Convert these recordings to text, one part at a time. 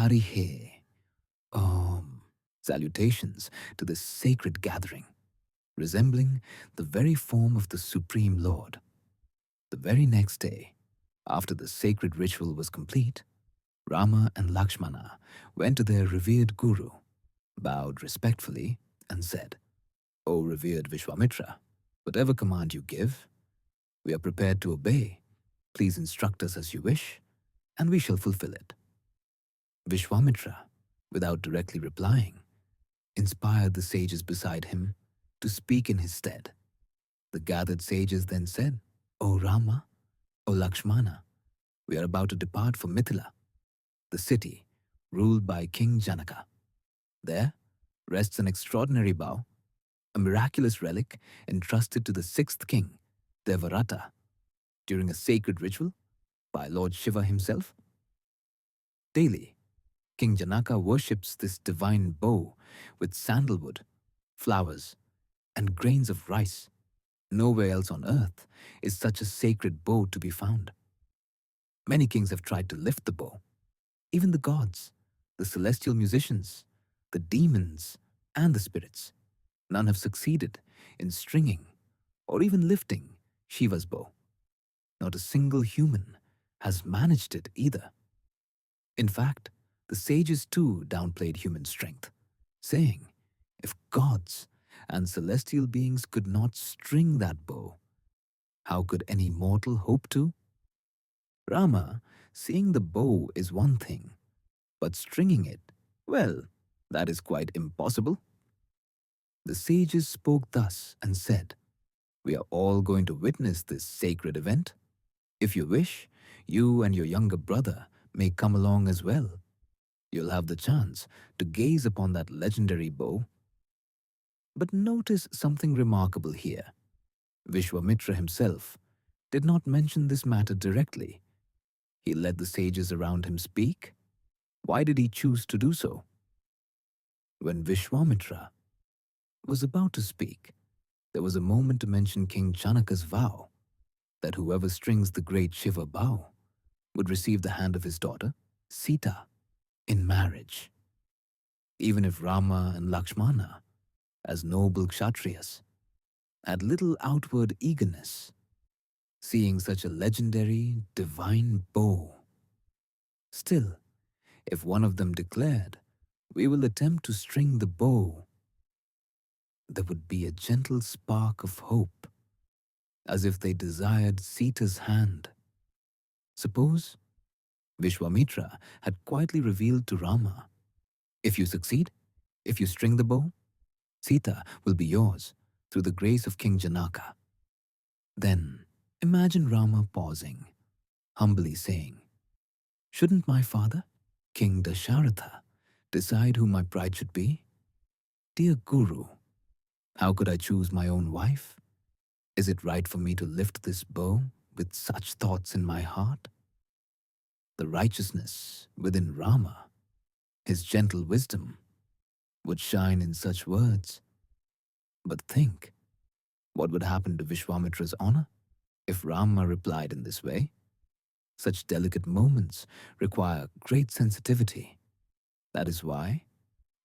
Harihe, salutations to this sacred gathering, resembling the very form of the Supreme Lord. The very next day, after the sacred ritual was complete, Rama and Lakshmana went to their revered guru, bowed respectfully, and said, "O revered Vishwamitra, whatever command you give, we are prepared to obey. Please instruct us as you wish, and we shall fulfill it." Vishwamitra, without directly replying, inspired the sages beside him to speak in his stead. The gathered sages then said, "O Rama, O Lakshmana, we are about to depart for Mithila, the city ruled by King Janaka. There rests an extraordinary bow, a miraculous relic entrusted to the sixth king, Devarata, during a sacred ritual by Lord Shiva himself. Daily, King Janaka worships this divine bow with sandalwood, flowers, and grains of rice. Nowhere else on earth is such a sacred bow to be found. Many kings have tried to lift the bow. Even the gods, the celestial musicians, the demons, and the spirits. None have succeeded in stringing or even lifting Shiva's bow. Not a single human has managed it either. In fact, the sages too downplayed human strength, saying, if gods and celestial beings could not string that bow, how could any mortal hope to? Rama, seeing the bow is one thing, but stringing it, well, that is quite impossible. The sages spoke thus and said, "We are all going to witness this sacred event. If you wish, you and your younger brother may come along as well. You'll have the chance to gaze upon that legendary bow." But notice something remarkable here. Vishwamitra himself did not mention this matter directly. He let the sages around him speak. Why did he choose to do so? When Vishwamitra was about to speak, there was a moment to mention King Janaka's vow that whoever strings the great Shiva bow would receive the hand of his daughter, Sita, in marriage. Even if Rama and Lakshmana, as noble Kshatriyas, had little outward eagerness, seeing such a legendary, divine bow. Still, if one of them declared, "We will attempt to string the bow," there would be a gentle spark of hope, as if they desired Sita's hand. Suppose Vishwamitra had quietly revealed to Rama, "If you succeed, if you string the bow, Sita will be yours through the grace of King Janaka." Then imagine Rama pausing, humbly saying, "Shouldn't my father, King Dasharatha, decide who my bride should be? Dear Guru, how could I choose my own wife? Is it right for me to lift this bow with such thoughts in my heart?" The righteousness within Rama, his gentle wisdom, would shine in such words. But think, what would happen to Vishwamitra's honor if Rama replied in this way? Such delicate moments require great sensitivity. That is why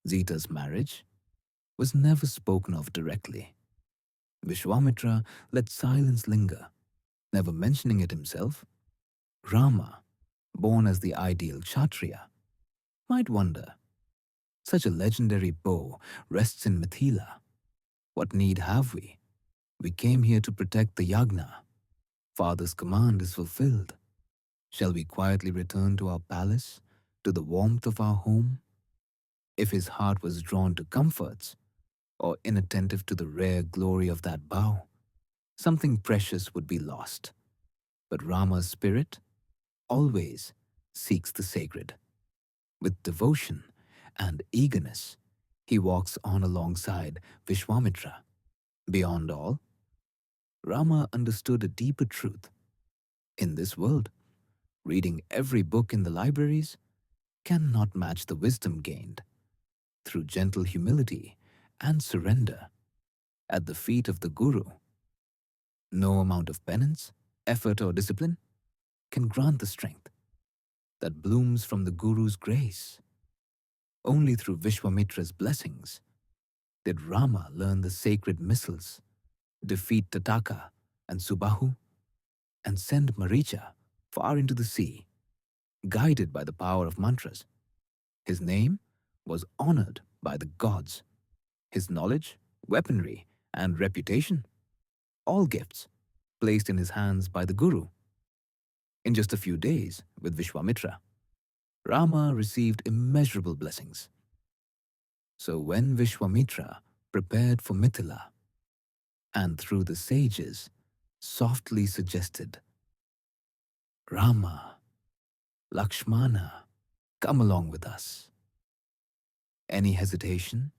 Sita's marriage was never spoken of directly. Vishwamitra let silence linger, never mentioning it himself. Rama, born as the ideal Kshatriya, might wonder, such a legendary bow rests in Mithila. What need have we? We came here to protect the yagna. Father's command is fulfilled. Shall we quietly return to our palace, to the warmth of our home? If his heart was drawn to comforts, or inattentive to the rare glory of that bow, something precious would be lost. But Rama's spirit always seeks the sacred. With devotion and eagerness, he walks on alongside Vishwamitra. Beyond all, Rama understood a deeper truth. In this world, reading every book in the libraries cannot match the wisdom gained through gentle humility and surrender at the feet of the Guru. No amount of penance, effort, or discipline can grant the strength that blooms from the Guru's grace. Only through Vishwamitra's blessings did Rama learn the sacred missiles, defeat Tataka and Subahu, and send Maricha far into the sea, guided by the power of mantras. His name was honored by the gods. His knowledge, weaponry, and reputation, all gifts placed in his hands by the Guru. In just a few days with Vishwamitra, Rama received immeasurable blessings. So when Vishwamitra prepared for Mithila, and through the sages softly suggested, Rama, Lakshmana, come along with us. Any hesitation,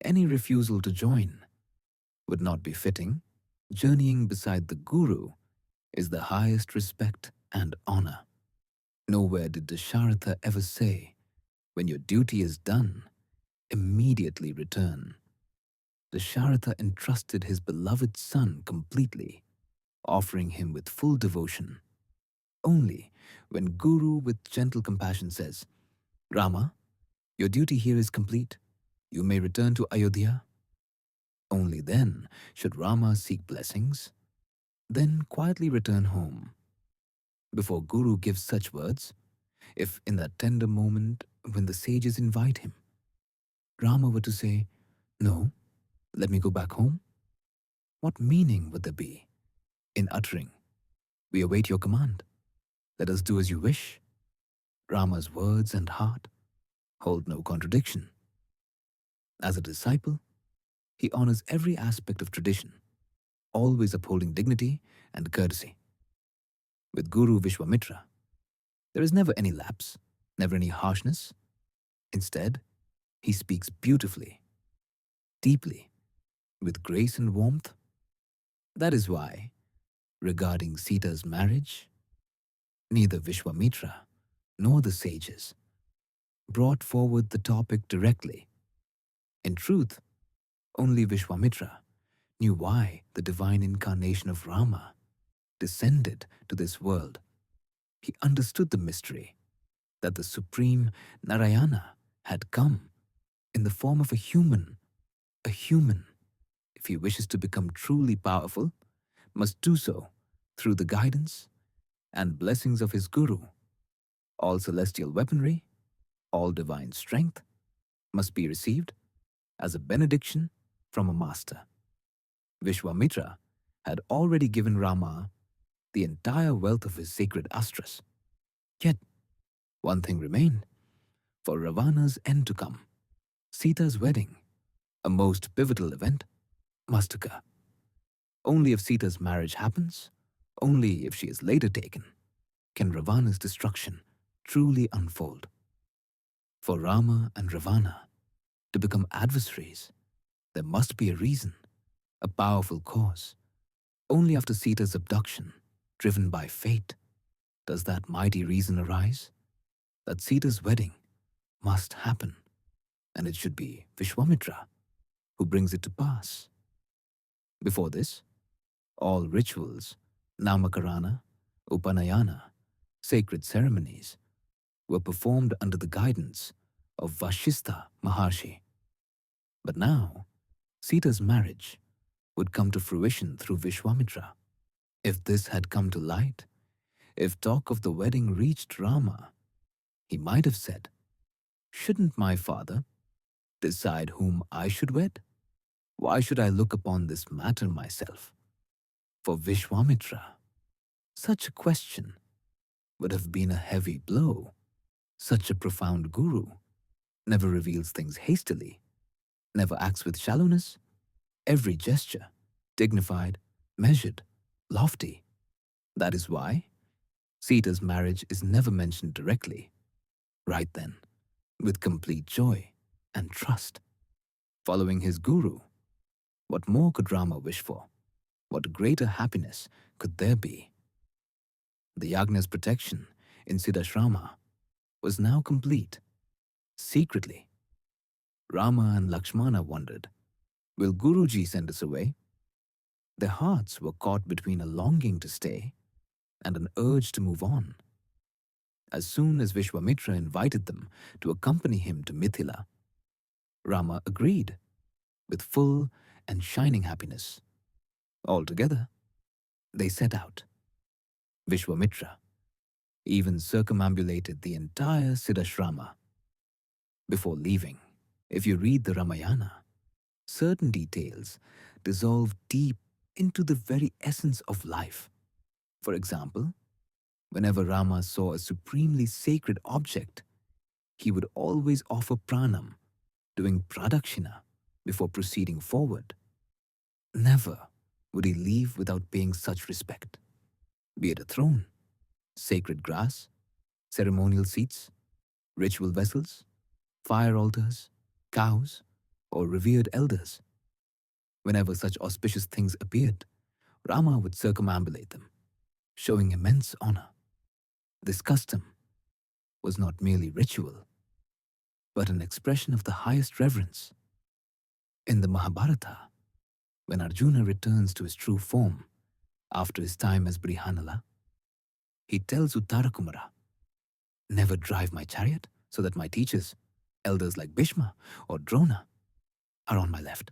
any refusal to join would not be fitting. Journeying beside the Guru is the highest respect and honor. Nowhere did Dasharatha ever say, when your duty is done, immediately return. Dasharatha entrusted his beloved son completely, offering him with full devotion. Only when Guru with gentle compassion says, Rama, your duty here is complete. You may return to Ayodhya. Only then should Rama seek blessings, then quietly return home. Before Guru gives such words, if in that tender moment when the sages invite him, Rama were to say, no, let me go back home, what meaning would there be in uttering, we await your command, let us do as you wish? Rama's words and heart hold no contradiction. As a disciple, he honors every aspect of tradition, always upholding dignity and courtesy. With Guru Vishwamitra, there is never any lapse, never any harshness. Instead, he speaks beautifully, deeply, with grace and warmth. That is why, regarding Sita's marriage, neither Vishwamitra nor the sages brought forward the topic directly. In truth, only Vishwamitra knew why the divine incarnation of Rama descended to this world. He understood the mystery that the supreme Narayana had come in the form of a human. A human, if he wishes to become truly powerful, must do so through the guidance and blessings of his Guru. All celestial weaponry, all divine strength must be received as a benediction from a master. Vishwamitra had already given Rama the entire wealth of his sacred astras. Yet, one thing remained for Ravana's end to come. Sita's wedding, a most pivotal event, must occur. Only if Sita's marriage happens, only if she is later taken, can Ravana's destruction truly unfold. For Rama and Ravana to become adversaries, there must be a reason, a powerful cause. Only after Sita's abduction, driven by fate, does that mighty reason arise that Sita's wedding must happen, and it should be Vishwamitra who brings it to pass. Before this, all rituals, Namakarana, Upanayana, sacred ceremonies, were performed under the guidance of Vashistha Maharshi. But now, Sita's marriage would come to fruition through Vishwamitra. If this had come to light, if talk of the wedding reached Rama, he might have said, shouldn't my father decide whom I should wed? Why should I look upon this matter myself? For Vishwamitra, such a question would have been a heavy blow. Such a profound Guru never reveals things hastily, never acts with shallowness. Every gesture, dignified, measured, lofty. That is why Sita's marriage is never mentioned directly. Right then, with complete joy and trust, following his Guru, what more could Rama wish for? What greater happiness could there be? The Yagna's protection in Siddhashrama was now complete. Secretly, Rama and Lakshmana wondered, will Guruji send us away? Their hearts were caught between a longing to stay and an urge to move on. As soon as Vishwamitra invited them to accompany him to Mithila, Rama agreed with full and shining happiness. Altogether, they set out. Vishwamitra even circumambulated the entire Siddhashrama. Before leaving, if you read the Ramayana, certain details dissolve deep into the very essence of life. For example, whenever Rama saw a supremely sacred object, he would always offer pranam, doing pradakshina, before proceeding forward. Never would he leave without paying such respect, be it a throne, sacred grass, ceremonial seats, ritual vessels, fire altars, cows, or revered elders. Whenever such auspicious things appeared, Rama would circumambulate them, showing immense honor. This custom was not merely ritual, but an expression of the highest reverence. In the Mahabharata, when Arjuna returns to his true form after his time as Brihanala, he tells Uttarakumara, "Never drive my chariot so that my teachers, elders like Bhishma or Drona, are on my left.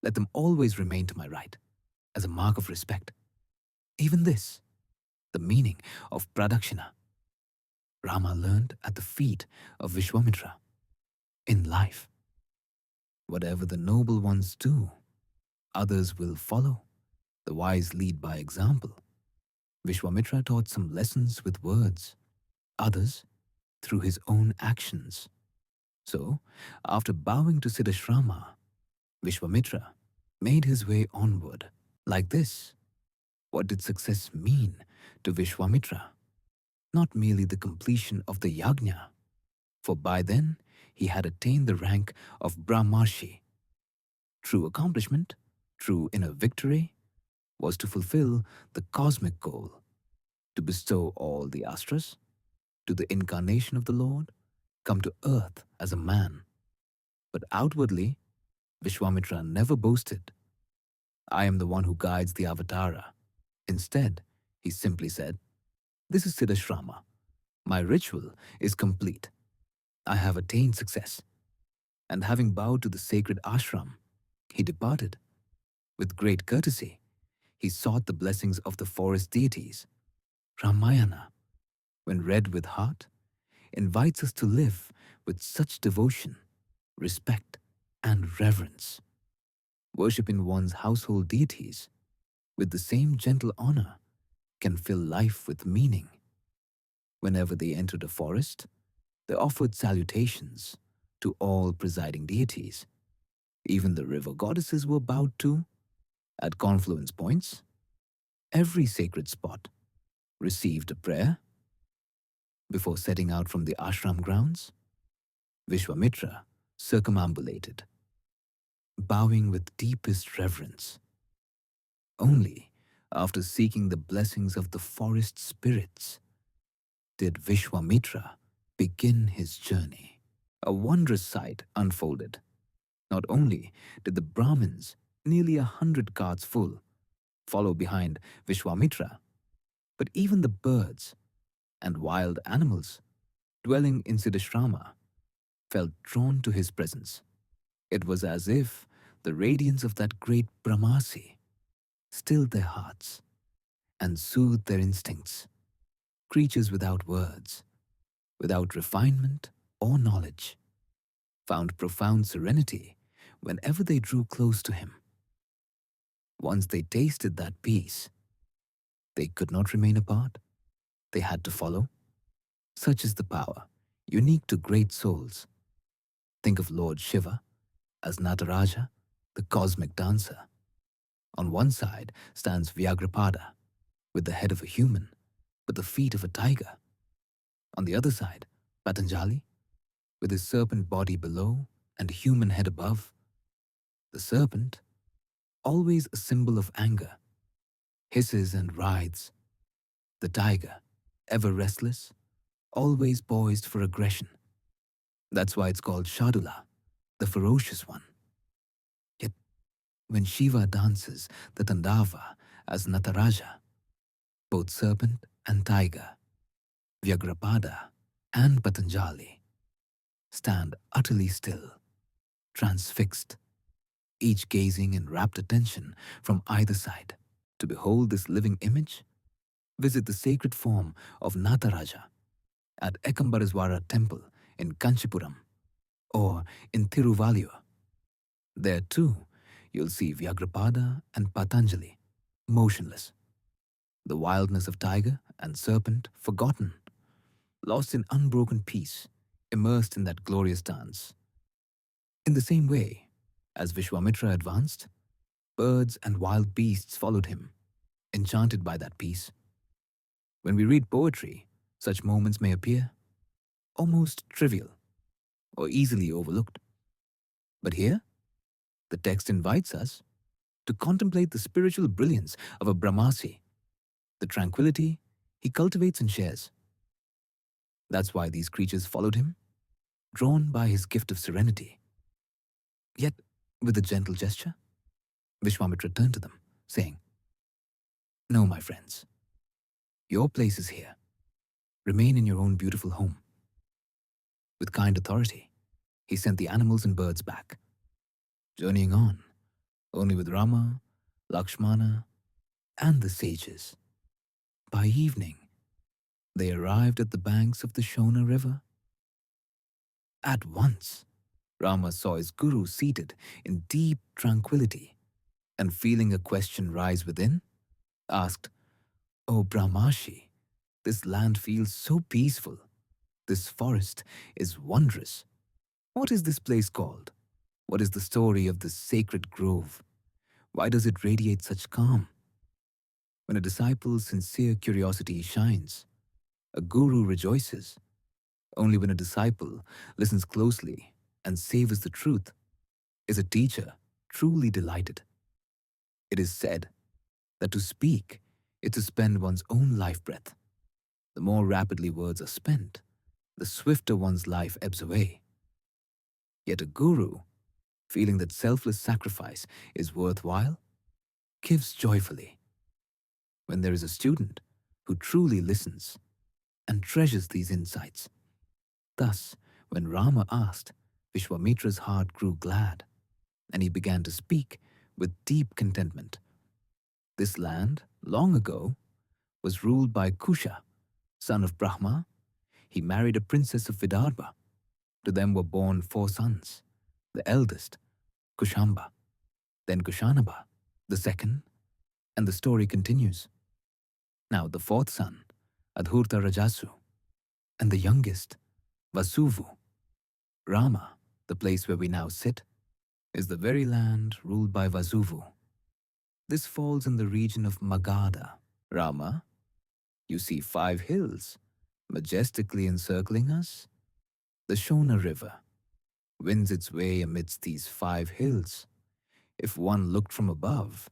Let them always remain to my right, as a mark of respect." Even this, the meaning of pradakshina, Rama learned at the feet of Vishwamitra. In life, whatever the noble ones do, others will follow. The wise lead by example. Vishwamitra taught some lessons with words, others through his own actions. So, after bowing to Siddhashrama, Vishwamitra made his way onward. Like this, what did success mean to Vishwamitra? Not merely the completion of the yajna, for by then he had attained the rank of Brahmarshi. True accomplishment, true inner victory, was to fulfill the cosmic goal, to bestow all the astras, to the incarnation of the Lord, come to earth as a man. But outwardly, Vishwamitra never boasted, "I am the one who guides the avatara." Instead, he simply said, "This is Siddhashrama. My ritual is complete. I have attained success." And having bowed to the sacred ashram, he departed. With great courtesy, he sought the blessings of the forest deities. Ramayana, when read with heart, invites us to live with such devotion, respect, and reverence. Worshipping one's household deities with the same gentle honor can fill life with meaning. Whenever they entered a forest, they offered salutations to all presiding deities. Even the river goddesses were bowed to. At confluence points, every sacred spot received a prayer. Before setting out from the ashram grounds, Vishwamitra circumambulated, bowing with deepest reverence. Only after seeking the blessings of the forest spirits did Vishwamitra begin his journey. A wondrous sight unfolded. Not only did the Brahmins, nearly 100 carts full, follow behind Vishwamitra, but even the birds and wild animals dwelling in Siddhashrama felt drawn to his presence. It was as if the radiance of that great Brahmasi stilled their hearts and soothed their instincts. Creatures without words, without refinement or knowledge, found profound serenity whenever they drew close to him. Once they tasted that peace, they could not remain apart. They had to follow. Such is the power, unique to great souls. Think of Lord Shiva as Nataraja, the cosmic dancer. On one side stands Vyagrapada, with the head of a human, but the feet of a tiger. On the other side, Patanjali, with his serpent body below and human head above. The serpent, always a symbol of anger, hisses and writhes. The tiger, ever restless, always poised for aggression. That's why it's called Shadula, the ferocious one. Yet, when Shiva dances the Tandava as Nataraja, both serpent and tiger Vyagrapada and Patanjali stand utterly still, transfixed, each gazing in rapt attention from either side. To behold this living image, visit the sacred form of Nataraja at Ekambareswara temple in Kanchipuram or in Thiruvalur. There too, you'll see Vyagrapada and Patanjali, motionless, the wildness of tiger and serpent forgotten, lost in unbroken peace, immersed in that glorious dance. In the same way, as Vishwamitra advanced, birds and wild beasts followed him, enchanted by that peace. When we read poetry, such moments may appear almost trivial or easily overlooked. But here, the text invites us to contemplate the spiritual brilliance of a Brahmasi, the tranquility he cultivates and shares. That's why these creatures followed him, drawn by his gift of serenity. Yet, with a gentle gesture, Vishwamitra turned to them, saying, "No, my friends, your place is here. Remain in your own beautiful home." With kind authority, he sent the animals and birds back, journeying on, only with Rama, Lakshmana, and the sages. By evening, they arrived at the banks of the Shona river. At once, Rama saw his guru seated in deep tranquility, and feeling a question rise within, asked, "O Brahmashi, this land feels so peaceful. This forest is wondrous. What is this place called? What is the story of this sacred grove? Why does it radiate such calm?" When a disciple's sincere curiosity shines, a guru rejoices. Only when a disciple listens closely and savors the truth is a teacher truly delighted. It is said that to speak is to spend one's own life breath. The more rapidly words are spent, the swifter one's life ebbs away. Yet a guru, feeling that selfless sacrifice is worthwhile, gives joyfully. When there is a student who truly listens and treasures these insights. Thus, when Rama asked, Vishwamitra's heart grew glad, and he began to speak with deep contentment. This land, long ago, was ruled by Kusha, son of Brahma. He married a princess of Vidarbha. To them were born 4 sons. The eldest, Kushamba, then Kushanaba, the second, and the story continues. Now the 4th son, Adhurta Rajasu, and the youngest, Vasuvu. Rama, the place where we now sit, is the very land ruled by Vasuvu. This falls in the region of Magadha. Rama, you see 5 hills majestically encircling us. The Shona River winds its way amidst these 5 hills. If one looked from above,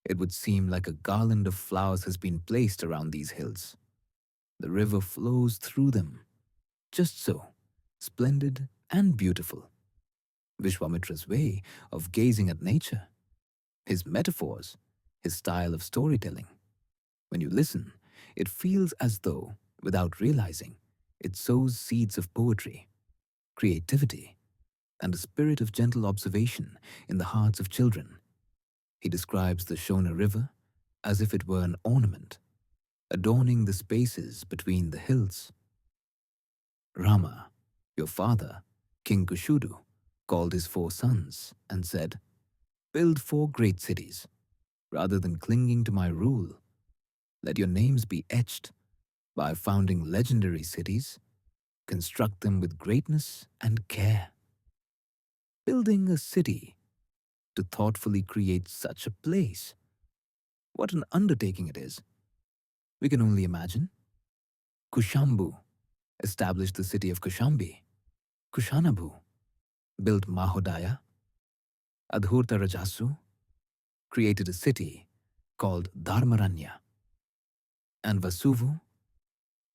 it would seem like a garland of flowers has been placed around these hills. The river flows through them, just so, splendid and beautiful. Vishwamitra's way of gazing at nature, his metaphors, his style of storytelling. When you listen, it feels as though, without realizing, it sows seeds of poetry, creativity, and a spirit of gentle observation in the hearts of children. He describes the Shona River as if it were an ornament, adorning the spaces between the hills. Rama, your father, King Kushudu, called his 4 sons and said, "Build 4 great cities. Rather than clinging to my rule, let your names be etched. By founding legendary cities, construct them with greatness and care." Building a city to thoughtfully create such a place. What an undertaking it is. We can only imagine. Kushambu established the city of Kushambi. Kushanabu built Mahodaya. Adhurta Rajasu created a city called Dharmaranya. And Vasuvu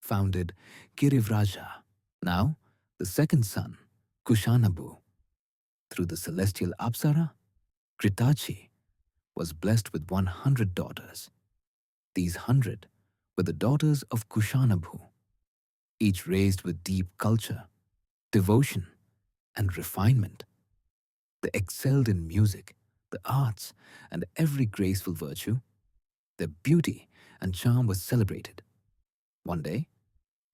founded Girivraja. Now, the 2nd son, Kushanabu, through the celestial Apsara, Kritachi, was blessed with 100 daughters. These 100 were the daughters of Kushanabhu. each raised with deep culture, devotion, and refinement. They excelled in music, the arts, and every graceful virtue. Their beauty and charm was celebrated. One day,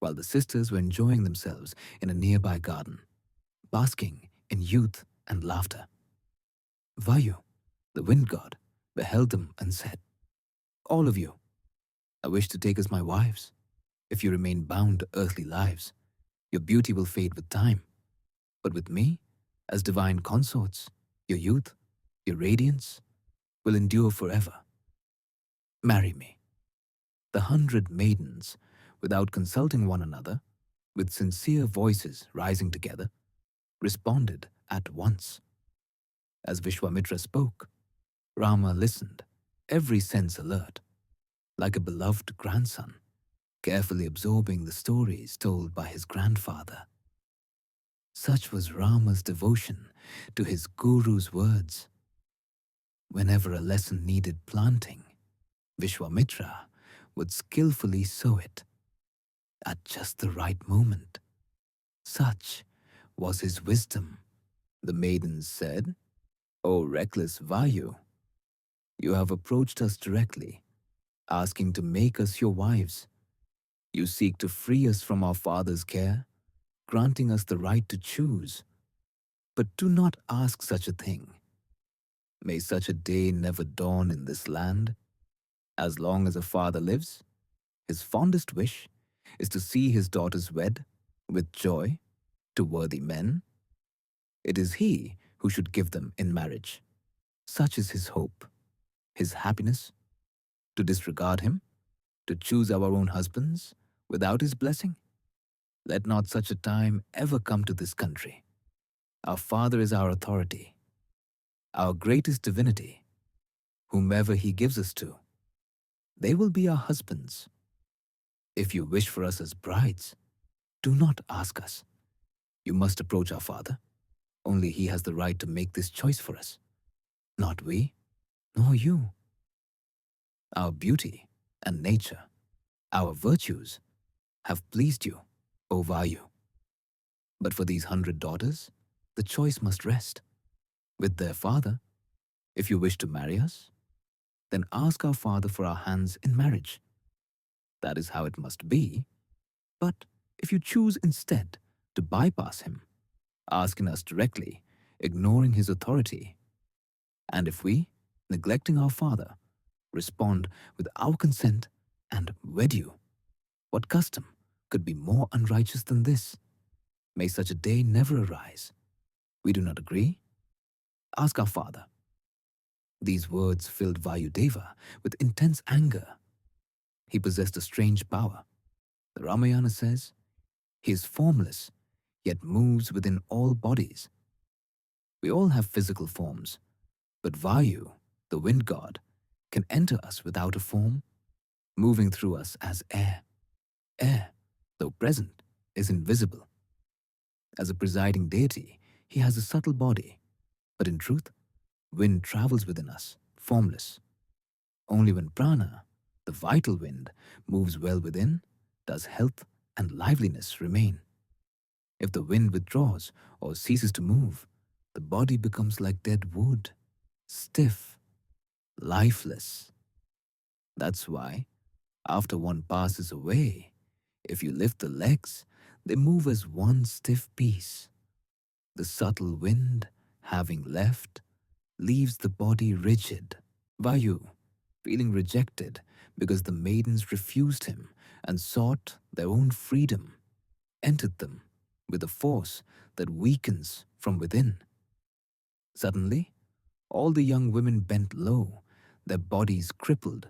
while the sisters were enjoying themselves in a nearby garden, basking in youth and laughter, Vayu, the wind god, beheld them and said, "All of you, I wish to take as my wives. If you remain bound to earthly lives, your beauty will fade with time. But with me, as divine consorts, your youth, your radiance, will endure forever. Marry me." The 100 maidens, without consulting one another, with sincere voices rising together, responded at once. As Vishwamitra spoke, Rama listened, every sense alert, like a beloved grandson, carefully absorbing the stories told by his grandfather. Such was Rama's devotion to his guru's words. Whenever a lesson needed planting, Vishwamitra would skillfully sow it at just the right moment. Such was his wisdom. The maidens said, "O reckless Vayu, you have approached us directly, asking to make us your wives. You seek to free us from our father's care, granting us the right to choose. But do not ask such a thing. May such a day never dawn in this land. As long as a father lives, his fondest wish is to see his daughters wed with joy to worthy men. It is he who should give them in marriage. Such is his hope, his happiness. To disregard him, to choose our own husbands without his blessing? Let not such a time ever come to this country. Our Father is our authority, our greatest divinity. Whomever he gives us to, they will be our husbands. If you wish for us as brides, do not ask us. You must approach our Father. Only he has the right to make this choice for us. Not we, nor you. Our beauty and nature, our virtues, have pleased you, O Vayu. But for these 100 daughters, the choice must rest with their father. If you wish to marry us, then ask our Father for our hands in marriage. That is how it must be. But if you choose instead to bypass him, asking us directly, ignoring his authority, and if we, neglecting our Father, respond with our consent and wed you, what custom could be more unrighteous than this? May such a day never arise. We do not agree? Ask our Father." These words filled Vayudeva with intense anger. He possessed a strange power. The Ramayana says, he is formless, yet moves within all bodies. We all have physical forms, but Vayu, the wind god, can enter us without a form, moving through us as air. Air, though present, is invisible. As a presiding deity, he has a subtle body, but in truth, wind travels within us, formless. Only when prana, the vital wind, moves well within, does health and liveliness remain. If the wind withdraws or ceases to move, the body becomes like dead wood, stiff, lifeless. That's why, after one passes away, if you lift the legs, they move as one stiff piece. The subtle wind, having left, leaves the body rigid. Vayu, feeling rejected because the maidens refused him and sought their own freedom, entered them with a force that weakens from within. Suddenly, all the young women bent low, their bodies crippled.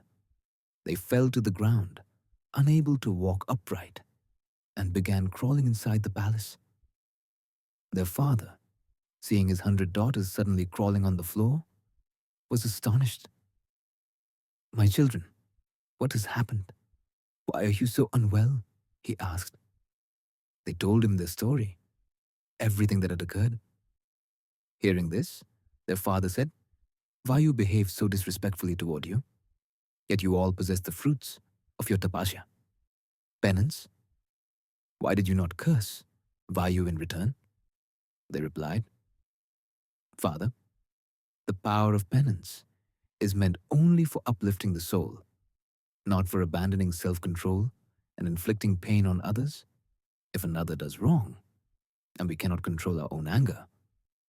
They fell to the ground, unable to walk upright, and began crawling inside the palace. Their father, seeing his 100 daughters suddenly crawling on the floor, was astonished. "My children, what has happened? Why are you so unwell?" he asked. They told him their story, everything that had occurred. Hearing this, their father said, "Why you behave so disrespectfully toward you? Yet you all possess the fruits of your tapasya, penance, Why did you not curse Vayu in return? They replied, Father, the power of penance is meant only for uplifting the soul, not for abandoning self-control and inflicting pain on others. If another does wrong, and we cannot control our own anger,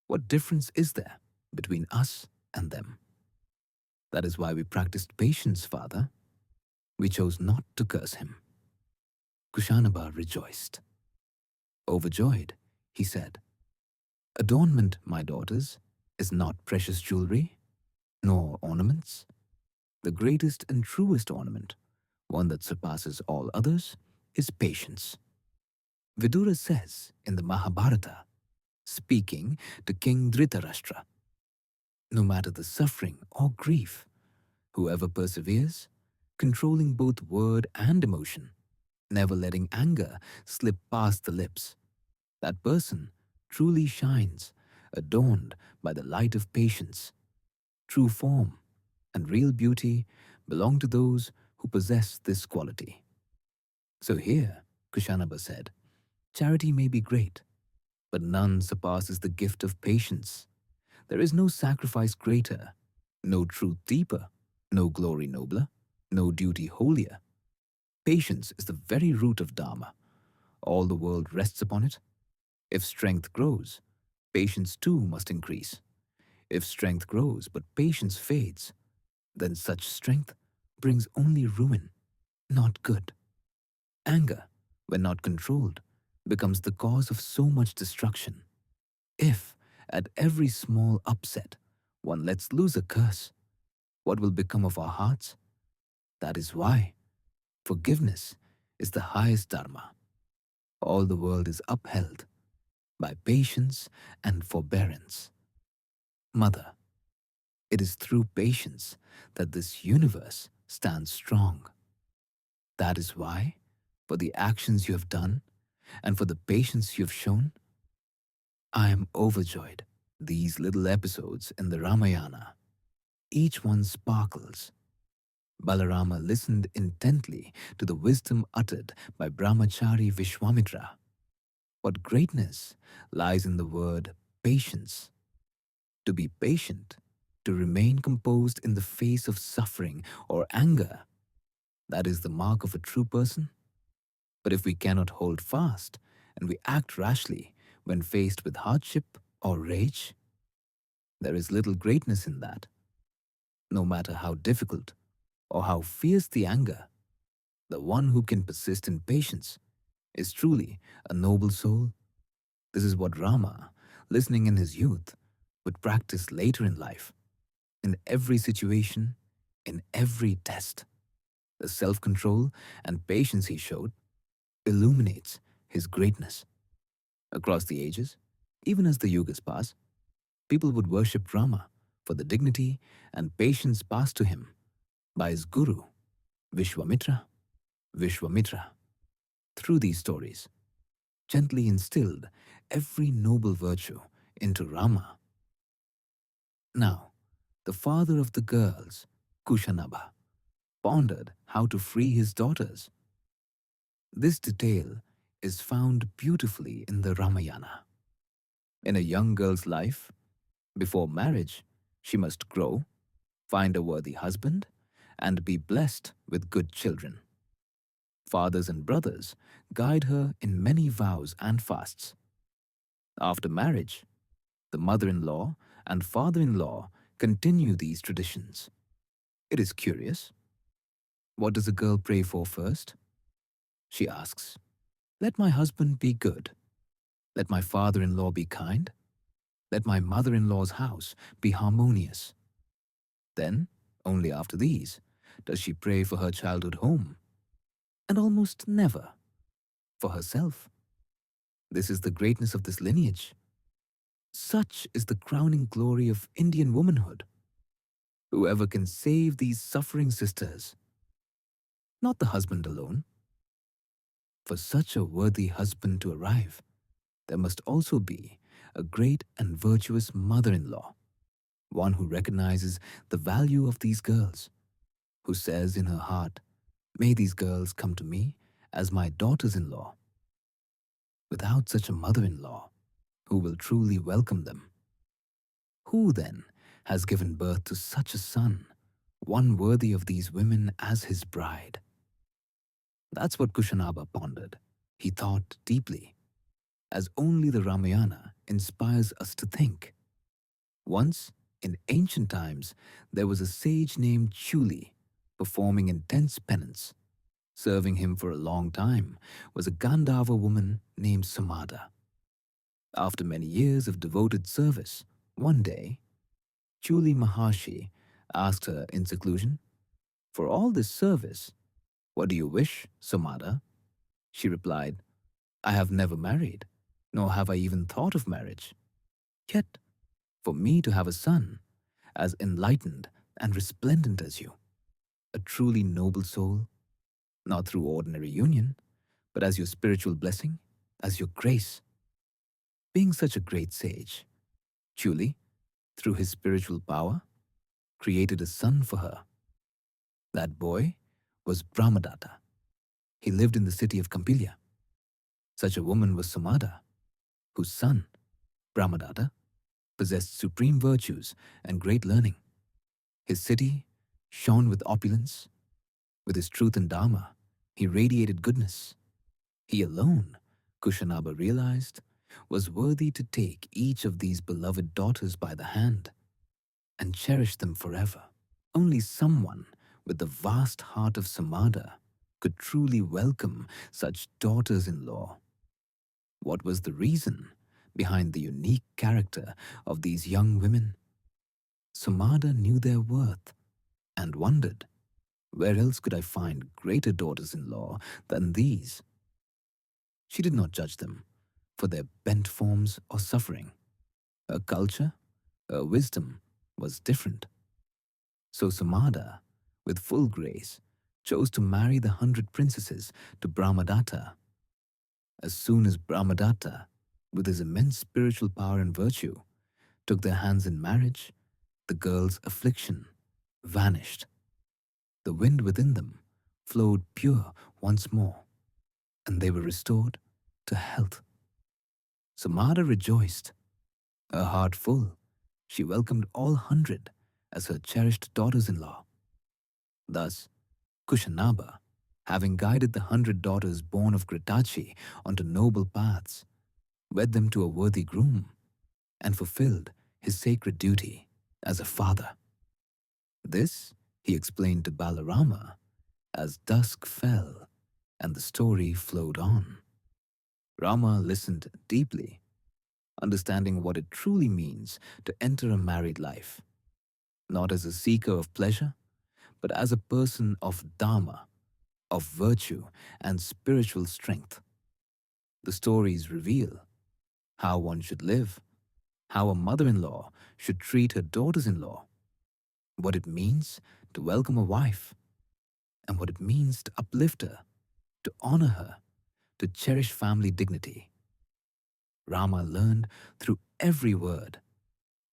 what difference is there between us and them? That is why we practiced patience, Father. We chose not to curse him. Kushanaba rejoiced. Overjoyed, he said, Adornment, my daughters, is not precious jewelry, nor ornaments. The greatest and truest ornament, one that surpasses all others, is patience. Vidura says in the Mahabharata, speaking to King Dhritarashtra, no matter the suffering or grief, whoever perseveres, controlling both word and emotion, never letting anger slip past the lips, that person truly shines, adorned by the light of patience. True form and real beauty belong to those who possess this quality. So here, Kushanaba said, charity may be great, but none surpasses the gift of patience. There is no sacrifice greater, no truth deeper, no glory nobler, no duty holier. Patience is the very root of Dharma. All the world rests upon it. If strength grows, patience too must increase. If strength grows but patience fades, then such strength brings only ruin, not good. Anger, when not controlled, becomes the cause of so much destruction. If, at every small upset, one lets loose a curse, what will become of our hearts? That is why forgiveness is the highest dharma. All the world is upheld by patience and forbearance. Mother, it is through patience that this universe stands strong. That is why, for the actions you have done and for the patience you have shown, I am overjoyed. These little episodes in the Ramayana, each one sparkles. Balarama listened intently to the wisdom uttered by Brahmachari Vishwamitra. What greatness lies in the word patience. To be patient, to remain composed in the face of suffering or anger, that is the mark of a true person. But if we cannot hold fast and we act rashly when faced with hardship or rage, there is little greatness in that. No matter how difficult or how fierce the anger, the one who can persist in patience is truly a noble soul. This is what Rama, listening in his youth, would practice later in life. In every situation, in every test, the self-control and patience he showed illuminates his greatness. Across the ages, even as the yugas pass, people would worship Rama for the dignity and patience passed to him by his guru, Vishwamitra. Through these stories, gently instilled every noble virtue into Rama. Now, the father of the girls, Kushanaba, pondered how to free his daughters. This detail is found beautifully in the Ramayana. In a young girl's life, before marriage, she must grow, find a worthy husband, and be blessed with good children. Fathers and brothers guide her in many vows and fasts. After marriage, the mother-in-law and father-in-law continue these traditions. It is curious. What does a girl pray for first? She asks, let my husband be good. Let my father-in-law be kind. Let my mother-in-law's house be harmonious. Then, only after these, does she pray for her childhood home, and almost never for herself. This is the greatness of this lineage. Such is the crowning glory of Indian womanhood. Whoever can save these suffering sisters, not the husband alone. For such a worthy husband to arrive, there must also be a great and virtuous mother-in-law, one who recognizes the value of these girls, who says in her heart, may these girls come to me as my daughters-in-law. without such a mother-in-law who will truly welcome them? Who then has given birth to such a son, one worthy of these women as his bride? That's what Kushanaba pondered. He thought deeply, as only the Ramayana inspires us to think. Once, in ancient times, there was a sage named Chuli performing intense penance. Serving him for a long time was a Gandhava woman named Sumada. After many years of devoted service, one day, Chuli Maharshi asked her in seclusion, "For all this service, what do you wish, Sumada?" She replied, "I have never married, nor have I even thought of marriage. Yet, for me to have a son as enlightened and resplendent as you, a truly noble soul, not through ordinary union, but as your spiritual blessing, as your grace." Being such a great sage, Chuli, through his spiritual power, created a son for her. That boy was Brahmadatta. He lived in the city of Kampilya. Such a woman was Sumada, whose son, Brahmadatta, possessed supreme virtues and great learning. His city shone with opulence. With his truth and dharma, he radiated goodness. He alone, Kushanaba realized, was worthy to take each of these beloved daughters by the hand and cherish them forever. Only someone with the vast heart of Sumada could truly welcome such daughters-in-law. What was the reason behind the unique character of these young women? Sumada knew their worth and wondered, where else could I find greater daughters-in-law than these? She did not judge them for their bent forms or suffering. Her culture, her wisdom was different. So Sumada, with full grace, chose to marry the 100 princesses to Brahmadatta. As soon as Brahmadatta, with his immense spiritual power and virtue, took their hands in marriage, the girls' affliction vanished. The wind within them flowed pure once more, and they were restored to health. Sumada rejoiced. Her heart full, she welcomed all 100 as her cherished daughters-in-law. Thus, Kushanaba, having guided the 100 daughters born of Gritachi onto noble paths, wed them to a worthy groom, and fulfilled his sacred duty as a father. This he explained to Balarama as dusk fell and the story flowed on. Rama listened deeply, understanding what it truly means to enter a married life, not as a seeker of pleasure, but as a person of dharma, of virtue and spiritual strength. The stories reveal how one should live, how a mother-in-law should treat her daughters-in-law, what it means to welcome a wife, and what it means to uplift her, to honor her, to cherish family dignity. Rama learned through every word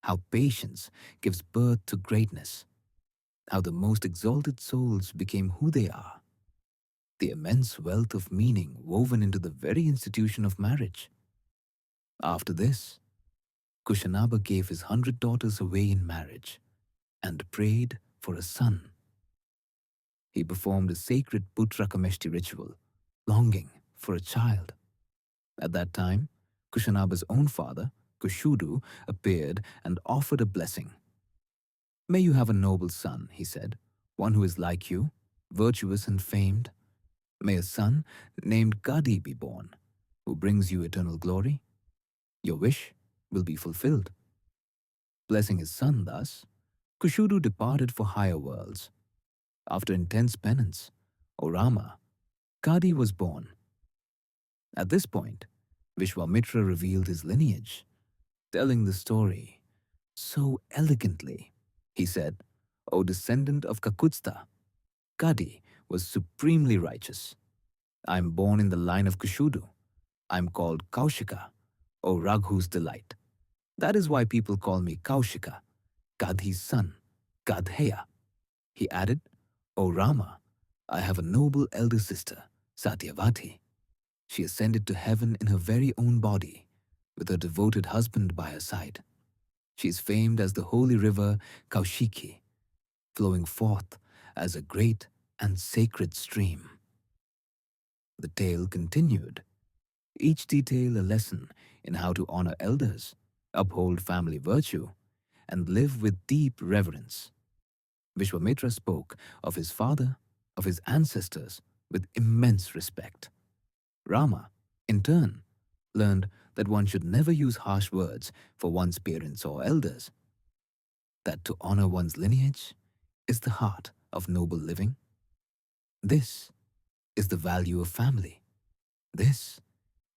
how patience gives birth to greatness, how the most exalted souls became who they are, the immense wealth of meaning woven into the very institution of marriage. After this, Kushanaba gave his 100 daughters away in marriage and prayed for a son. He performed a sacred Putrakameshti ritual, longing for a child. At that time, Kushanaba's own father, Kushudu, appeared and offered a blessing. "May you have a noble son," he said, "one who is like you, virtuous and famed. May a son named Gadi be born, who brings you eternal glory. Your wish will be fulfilled." Blessing his son thus, Kushudu departed for higher worlds. After intense penance, O Rama, Gadi was born. At this point, Vishwamitra revealed his lineage, telling the story so elegantly. He said, "O descendant of Kakutstha, Gadi was supremely righteous. I am born in the line of Kushudu. I am called Kaushika, O Raghu's delight. That is why people call me Kaushika, Gadhi's son, Gadheya." He added, "O Rama, I have a noble elder sister, Satyavati. She ascended to heaven in her very own body, with her devoted husband by her side. She is famed as the holy river Kaushiki, flowing forth as a great and sacred stream. The tale continued, each detail a lesson in how to honor elders, uphold family virtue, and live with deep reverence. Vishwamitra spoke of his father, of his ancestors, with immense respect. Rama, in turn, learned that one should never use harsh words for one's parents or elders, that to honor one's lineage is the heart of noble living. This is the value of family. This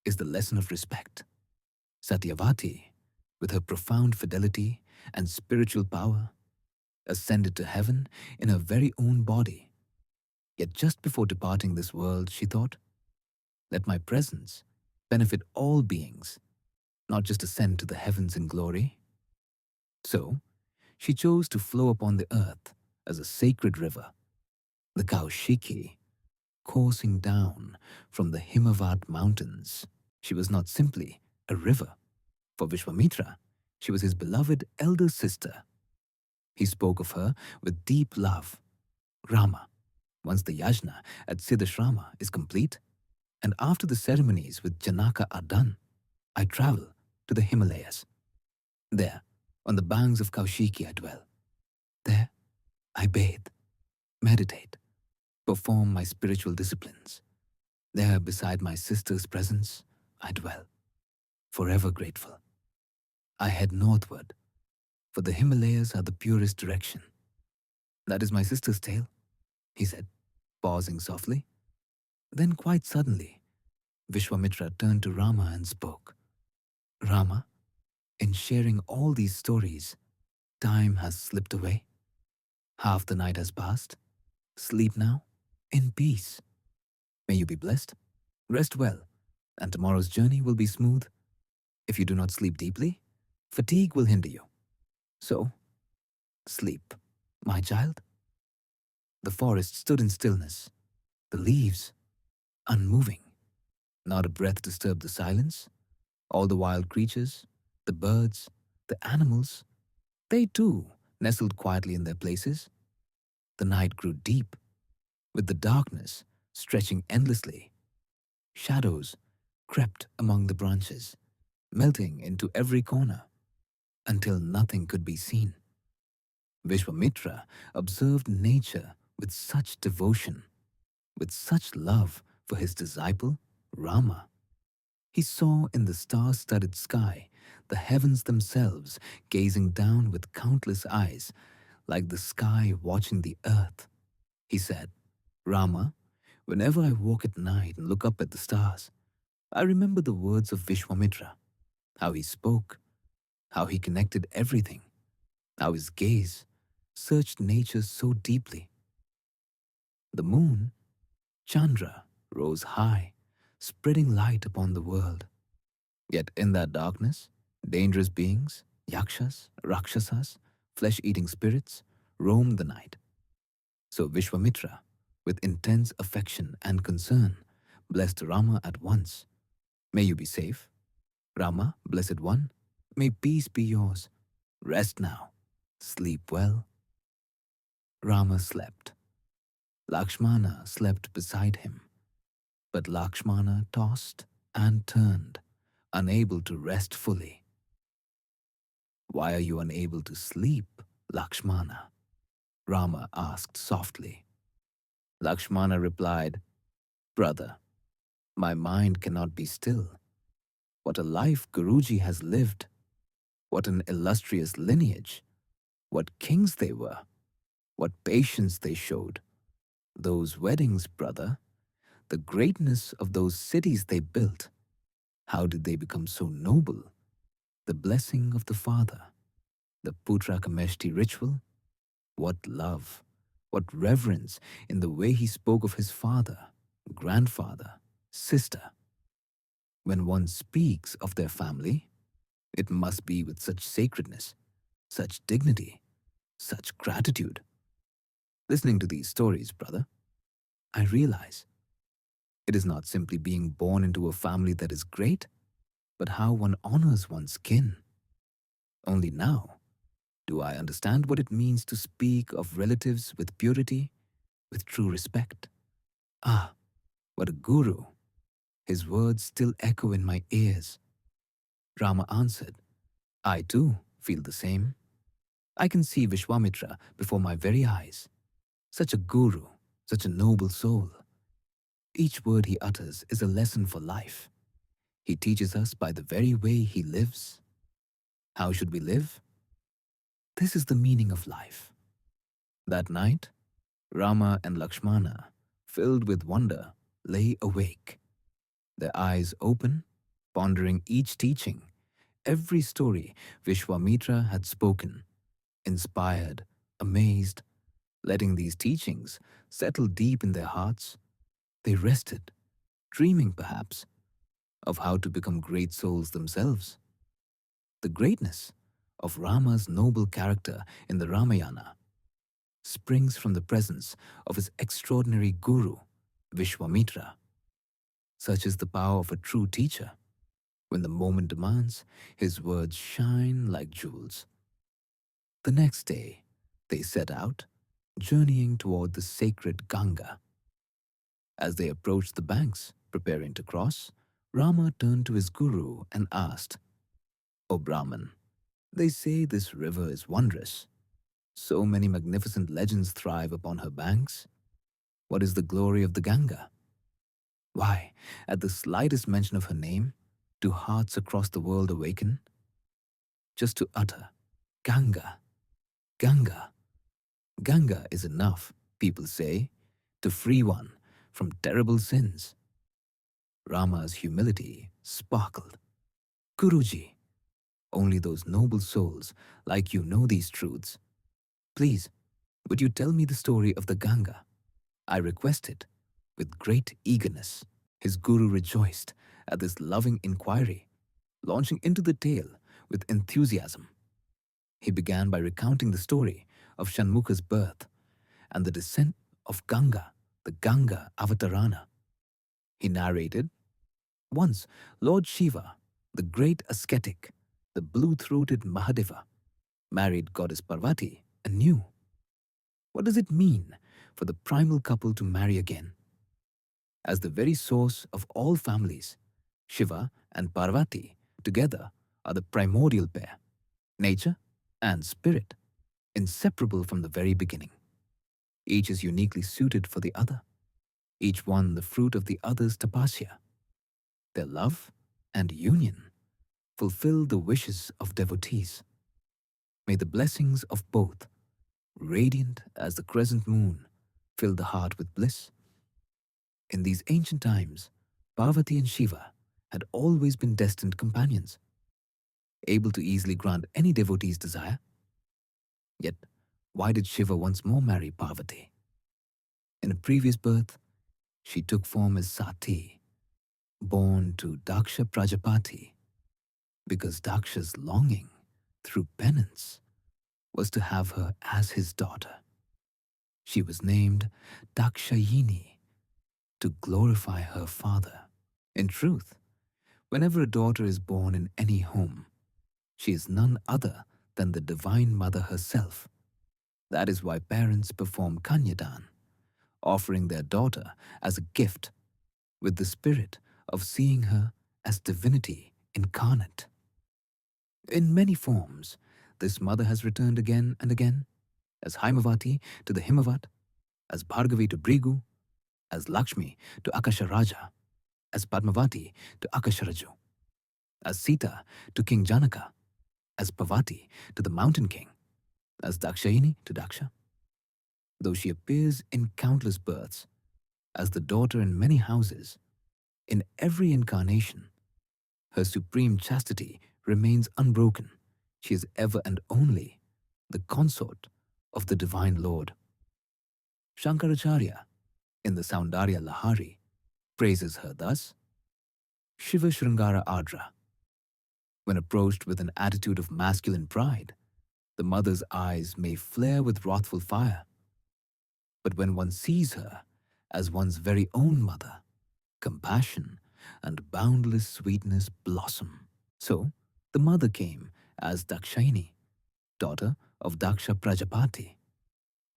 is the lesson of respect. Satyavati, with her profound fidelity and spiritual power, ascended to heaven in her very own body. Yet just before departing this world, she thought, let my presence benefit all beings, not just ascend to the heavens in glory. So, she chose to flow upon the earth as a sacred river, the Kaushiki, coursing down from the Himavat mountains. She was not simply a river. For Vishwamitra, she was his beloved elder sister. He spoke of her with deep love. Rama, once the yajna at Siddhashrama is complete, and after the ceremonies with Janaka are done, I travel to the Himalayas. There, on the banks of Kaushiki I dwell. There, I bathe, meditate, perform my spiritual disciplines. There, beside my sister's presence, I dwell, forever grateful. I head northward, for the Himalayas are the purest direction. That is my sister's tale, he said, pausing softly. Then quite suddenly, Vishwamitra turned to Rama and spoke. Rama, in sharing all these stories, time has slipped away. Half the night has passed. Sleep now, in peace. May you be blessed. Rest well, and tomorrow's journey will be smooth. If you do not sleep deeply, fatigue will hinder you. So, sleep, my child. The forest stood in stillness, the leaves unmoving. Not a breath disturbed the silence. All the wild creatures, the birds, the animals, they too nestled quietly in their places. The night grew deep, with the darkness stretching endlessly. Shadows crept among the branches, melting into every corner, until nothing could be seen. Vishwamitra observed nature with such devotion, with such love for his disciple, Rama. He saw in the star-studded sky the heavens themselves gazing down with countless eyes, like the sky watching the earth. He said, Rama, whenever I walk at night and look up at the stars, I remember the words of Vishwamitra, how he spoke, how he connected everything, how his gaze searched nature so deeply. The moon, Chandra, rose high, spreading light upon the world. Yet in that darkness, dangerous beings, yakshas, rakshasas, flesh-eating spirits, roamed the night. So Vishwamitra, with intense affection and concern, blessed Rama at once. May you be safe. Rama, blessed one, may peace be yours. Rest now. Sleep well. Rama slept. Lakshmana slept beside him. But Lakshmana tossed and turned, unable to rest fully. Why are you unable to sleep, Lakshmana? Rama asked softly. Lakshmana replied, Brother, my mind cannot be still. What a life Guruji has lived. What an illustrious lineage. What kings they were. What patience they showed. Those weddings, brother, the greatness of those cities they built. How did they become so noble? The blessing of the father, the Putra Kameshti ritual. What love, what reverence in the way he spoke of his father, grandfather, sister. When one speaks of their family, it must be with such sacredness, such dignity, such gratitude. Listening to these stories, brother, I realize It is not simply being born into a family that is great, but how one honors one's kin. Only now do I understand what it means to speak of relatives with purity, with true respect. Ah, what a guru! His words still echo in my ears. Rama answered, I too feel the same. I can see Vishwamitra before my very eyes. Such a guru, such a noble soul. Each word he utters is a lesson for life. He teaches us by the very way he lives. How should we live? This is the meaning of life. That night, Rama and Lakshmana, filled with wonder, lay awake, their eyes open, pondering each teaching, every story Vishwamitra had spoken, inspired, amazed. Letting these teachings settle deep in their hearts, they rested, dreaming perhaps of how to become great souls themselves. The greatness of Rama's noble character in the Ramayana springs from the presence of his extraordinary guru, Vishwamitra. Such is the power of a true teacher. When the moment demands, his words shine like jewels. The next day, they set out, journeying toward the sacred Ganga. As they approached the banks, preparing to cross, Rama turned to his guru and asked, O Brahman, they say this river is wondrous. So many magnificent legends thrive upon her banks. What is the glory of the Ganga? Why, at the slightest mention of her name, do hearts across the world awaken? Just to utter, Ganga, Ganga, Ganga is enough, people say, to free one from terrible sins. Rama's humility sparkled. Guruji, only those noble souls like you know these truths. Please, would you tell me the story of the Ganga? I requested with great eagerness. His guru rejoiced at this loving inquiry, launching into the tale with enthusiasm. He began by recounting the story of Shanmuka's birth and the descent of Ganga, the Ganga Avatarana. He narrated, once Lord Shiva, the great ascetic, the blue-throated Mahadeva, married goddess Parvati anew. What does it mean for the primal couple to marry again? As the very source of all families, Shiva and Parvati together are the primordial pair, nature and spirit, inseparable from the very beginning. Each is uniquely suited for the other, each one the fruit of the other's tapasya. Their love and union fulfill the wishes of devotees. May the blessings of both, radiant as the crescent moon, fill the heart with bliss. In these ancient times, Parvati and Shiva had always been destined companions, able to easily grant any devotee's desire. Yet, why did Shiva once more marry Parvati? In a previous birth, she took form as Sati, born to Daksha Prajapati, because Daksha's longing, through penance, was to have her as his daughter. She was named Dakshayini, to glorify her father. In truth, whenever a daughter is born in any home, she is none other than the Divine Mother herself. That is why parents perform Kanyadan, offering their daughter as a gift, with the spirit of seeing her as divinity incarnate. In many forms, this mother has returned again and again, as Haimavati to the Himavat, as Bhargavi to Brigu, as Lakshmi to Akasharaja, as Padmavati to Akasharaju, as Sita to King Janaka, as Pavati to the Mountain King, as Dakshayini to Daksha. Though she appears in countless births, as the daughter in many houses, in every incarnation, her supreme chastity remains unbroken. She is ever and only the consort of the Divine Lord. Shankaracharya, in the Soundarya Lahari, praises her thus, Shiva Shrangara Adra. When approached with an attitude of masculine pride, the mother's eyes may flare with wrathful fire. But when one sees her as one's very own mother, compassion, and boundless sweetness blossom. So the mother came as Dakshayani, daughter of Daksha Prajapati.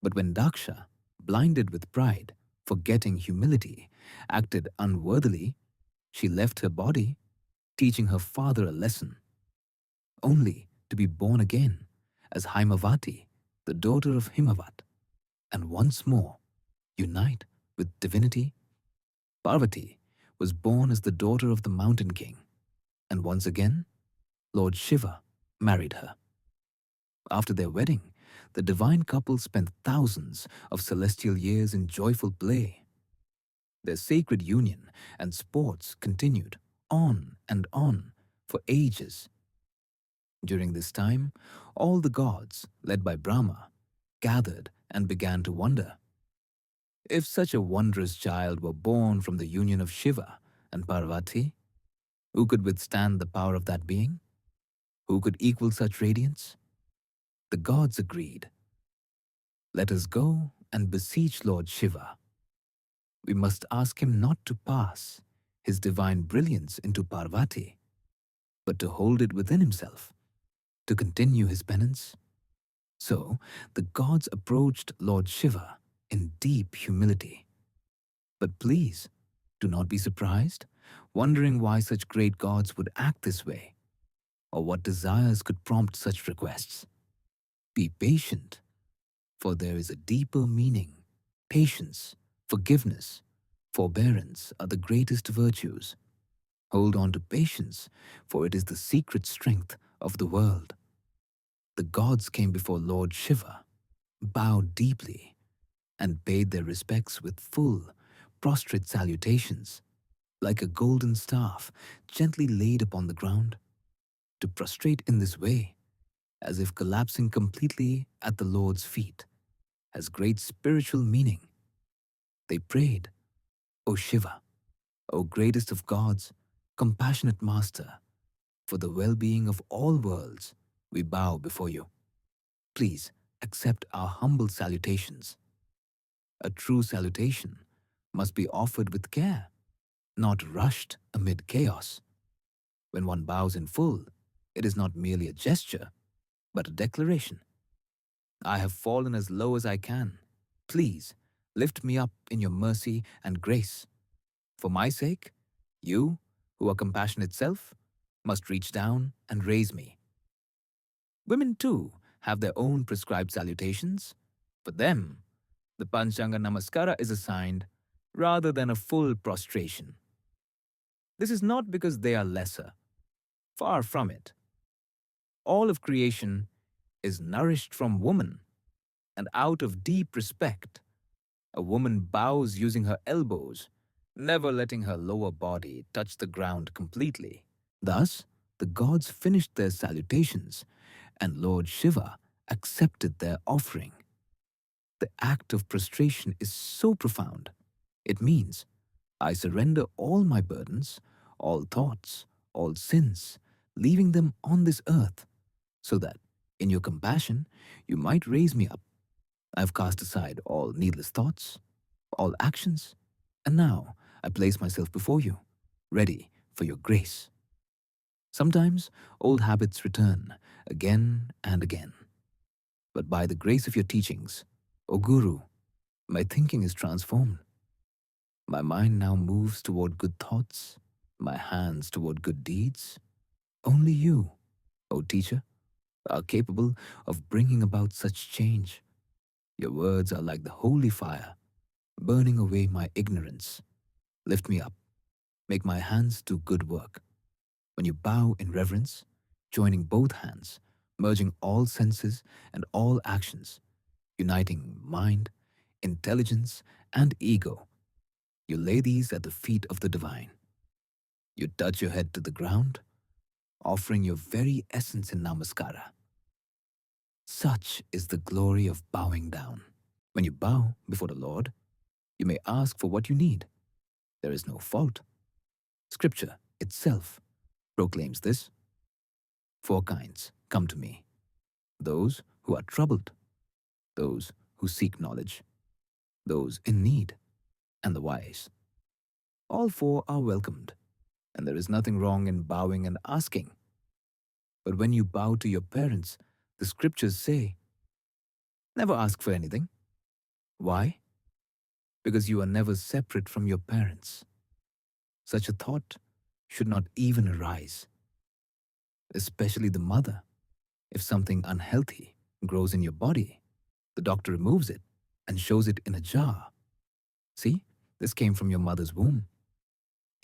But when Daksha, blinded with pride, forgetting humility, acted unworthily, she left her body, teaching her father a lesson, only to be born again as Haimavati, the daughter of Himavat, and once more unite with divinity. Parvati was born as the daughter of the Mountain King, and once again Lord Shiva married her. After their wedding, the divine couple spent thousands of celestial years in joyful play. Their sacred union and sports continued on and on for ages. During this time, all the gods, led by Brahma, gathered and began to wonder. If such a wondrous child were born from the union of Shiva and Parvati, who could withstand the power of that being? Who could equal such radiance? The gods agreed. Let us go and beseech Lord Shiva. We must ask him not to pass his divine brilliance into Parvati, but to hold it within himself, to continue his penance. So the gods approached Lord Shiva in deep humility. But please, do not be surprised, wondering why such great gods would act this way, or what desires could prompt such requests. Be patient, for there is a deeper meaning. Patience, forgiveness, forbearance are the greatest virtues. Hold on to patience, for it is the secret strength of the world. The gods came before Lord Shiva, bowed deeply, and paid their respects with full, prostrate salutations, like a golden staff gently laid upon the ground. To prostrate in this way, as if collapsing completely at the Lord's feet, has great spiritual meaning. They prayed, O Shiva, O greatest of gods, compassionate master, for the well-being of all worlds, we bow before you. Please accept our humble salutations. A true salutation must be offered with care, not rushed amid chaos. When one bows in full, it is not merely a gesture, but a declaration. I have fallen as low as I can. Please lift me up in your mercy and grace. For my sake, you, who are compassion itself, must reach down and raise me. Women too have their own prescribed salutations. For them, the Panchanga Namaskara is assigned rather than a full prostration. This is not because they are lesser. Far from it. All of creation is nourished from woman, and out of deep respect, a woman bows using her elbows, never letting her lower body touch the ground completely. Thus, the gods finished their salutations, and Lord Shiva accepted their offering. The act of prostration is so profound. It means, I surrender all my burdens, all thoughts, all sins, leaving them on this earth, so that, in your compassion, you might raise me up. I've cast aside all needless thoughts, all actions, and now I place myself before you, ready for your grace. Sometimes old habits return again and again. But by the grace of your teachings, O Guru, my thinking is transformed. My mind now moves toward good thoughts, my hands toward good deeds. Only you, O teacher, are capable of bringing about such change. Your words are like the holy fire, burning away my ignorance. Lift me up, make my hands do good work. When you bow in reverence, joining both hands, merging all senses and all actions, uniting mind, intelligence, and ego, you lay these at the feet of the divine. You touch your head to the ground, offering your very essence in namaskara. Such is the glory of bowing down. When you bow before the Lord, you may ask for what you need. There is no fault. Scripture itself proclaims this. Four kinds come to me: those who are troubled, those who seek knowledge, those in need, and the wise. All four are welcomed, and there is nothing wrong in bowing and asking. But when you bow to your parents, the scriptures say, never ask for anything. Why? Because you are never separate from your parents. Such a thought should not even arise, especially the mother. If something unhealthy grows in your body, the doctor removes it and shows it in a jar. See, this came from your mother's womb.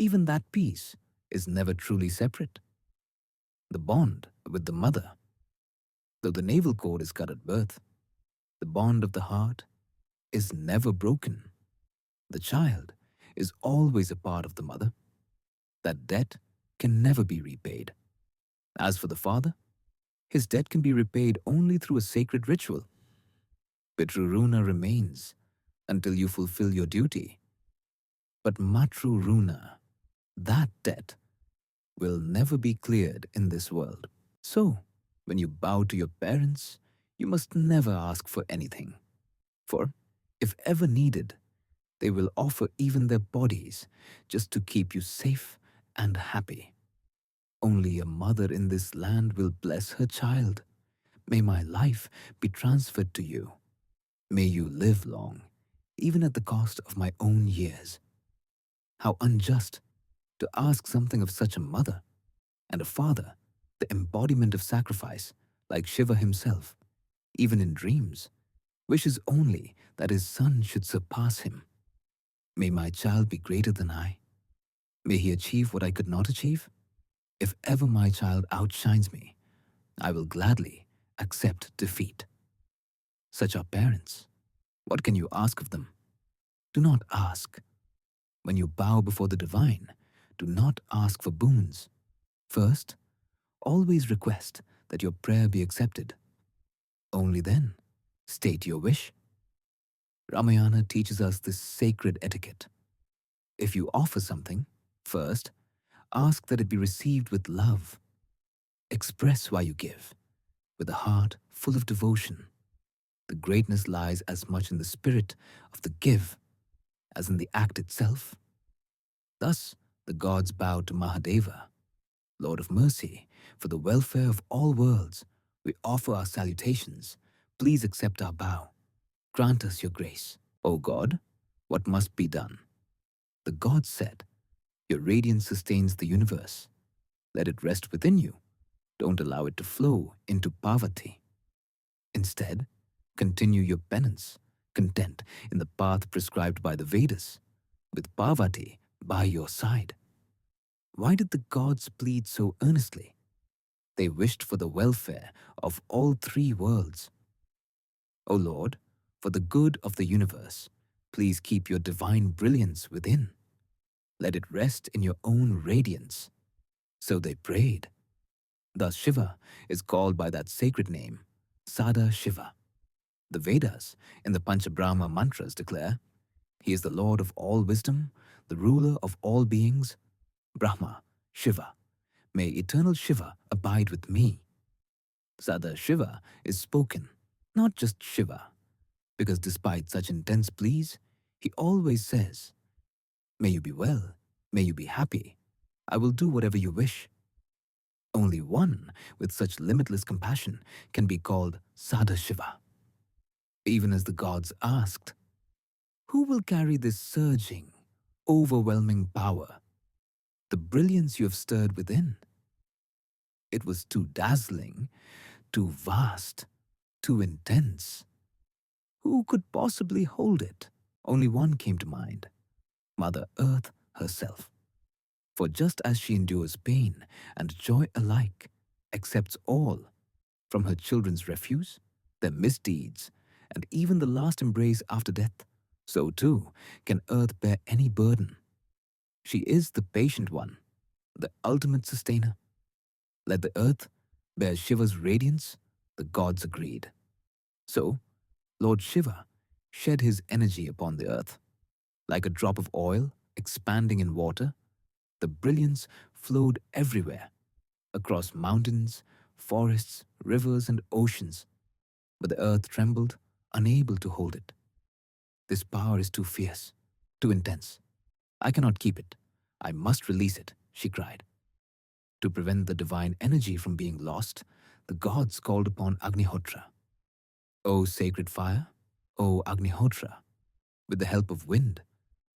Even that piece is never truly separate. The bond with the mother, though the navel cord is cut at birth, the bond of the heart is never broken. The child is always a part of the mother. That debt can never be repaid. As for the father, his debt can be repaid only through a sacred ritual. Pitruruna remains until you fulfill your duty. But Matruruna, that debt, will never be cleared in this world. So, when you bow to your parents, you must never ask for anything. For, if ever needed, they will offer even their bodies just to keep you safe and happy. Only a mother in this land will bless her child. May my life be transferred to you. May you live long, even at the cost of my own years. How unjust to ask something of such a mother, and a father, the embodiment of sacrifice, like Shiva himself, even in dreams, wishes only that his son should surpass him. May my child be greater than I. May he achieve what I could not achieve. If ever my child outshines me, I will gladly accept defeat. Such are parents. What can you ask of them? Do not ask. When you bow before the divine, do not ask for boons. First, always request that your prayer be accepted. Only then, state your wish. Ramayana teaches us this sacred etiquette. If you offer something, first, ask that it be received with love. Express why you give, with a heart full of devotion. The greatness lies as much in the spirit of the give as in the act itself. Thus, the gods bow to Mahadeva, Lord of mercy, for the welfare of all worlds. We offer our salutations. Please accept our bow. Grant us your grace. O God, what must be done? The gods said, your radiance sustains the universe. Let it rest within you. Don't allow it to flow into Parvati. Instead, continue your penance, content in the path prescribed by the Vedas, with Parvati by your side. Why did the gods plead so earnestly? They wished for the welfare of all three worlds. O Lord, for the good of the universe, please keep your divine brilliance within. Let it rest in your own radiance. So they prayed. Thus Shiva is called by that sacred name, Sada Shiva. The Vedas, in the Panchabrahma mantras, declare, he is the Lord of all wisdom, the ruler of all beings, Brahma, Shiva. May eternal Shiva abide with me. Sada Shiva is spoken, not just Shiva, because despite such intense pleas, he always says, may you be well, may you be happy, I will do whatever you wish. Only one with such limitless compassion can be called Sada Shiva. Even as the gods asked, who will carry this surging, overwhelming power? The brilliance you have stirred within. It was too dazzling, too vast, too intense. Who could possibly hold it? Only one came to mind, Mother Earth herself. For just as she endures pain and joy alike, accepts all, from her children's refuse, their misdeeds, and even the last embrace after death, so too can Earth bear any burden. She is the patient one, the ultimate sustainer. Let the Earth bear Shiva's radiance, the gods agreed. So, Lord Shiva shed his energy upon the Earth. Like a drop of oil expanding in water, the brilliance flowed everywhere, across mountains, forests, rivers, and oceans. But the earth trembled, unable to hold it. This power is too fierce, too intense. I cannot keep it. I must release it, she cried. To prevent the divine energy from being lost, the gods called upon Agnihotra. O sacred fire, O Agnihotra, with the help of wind,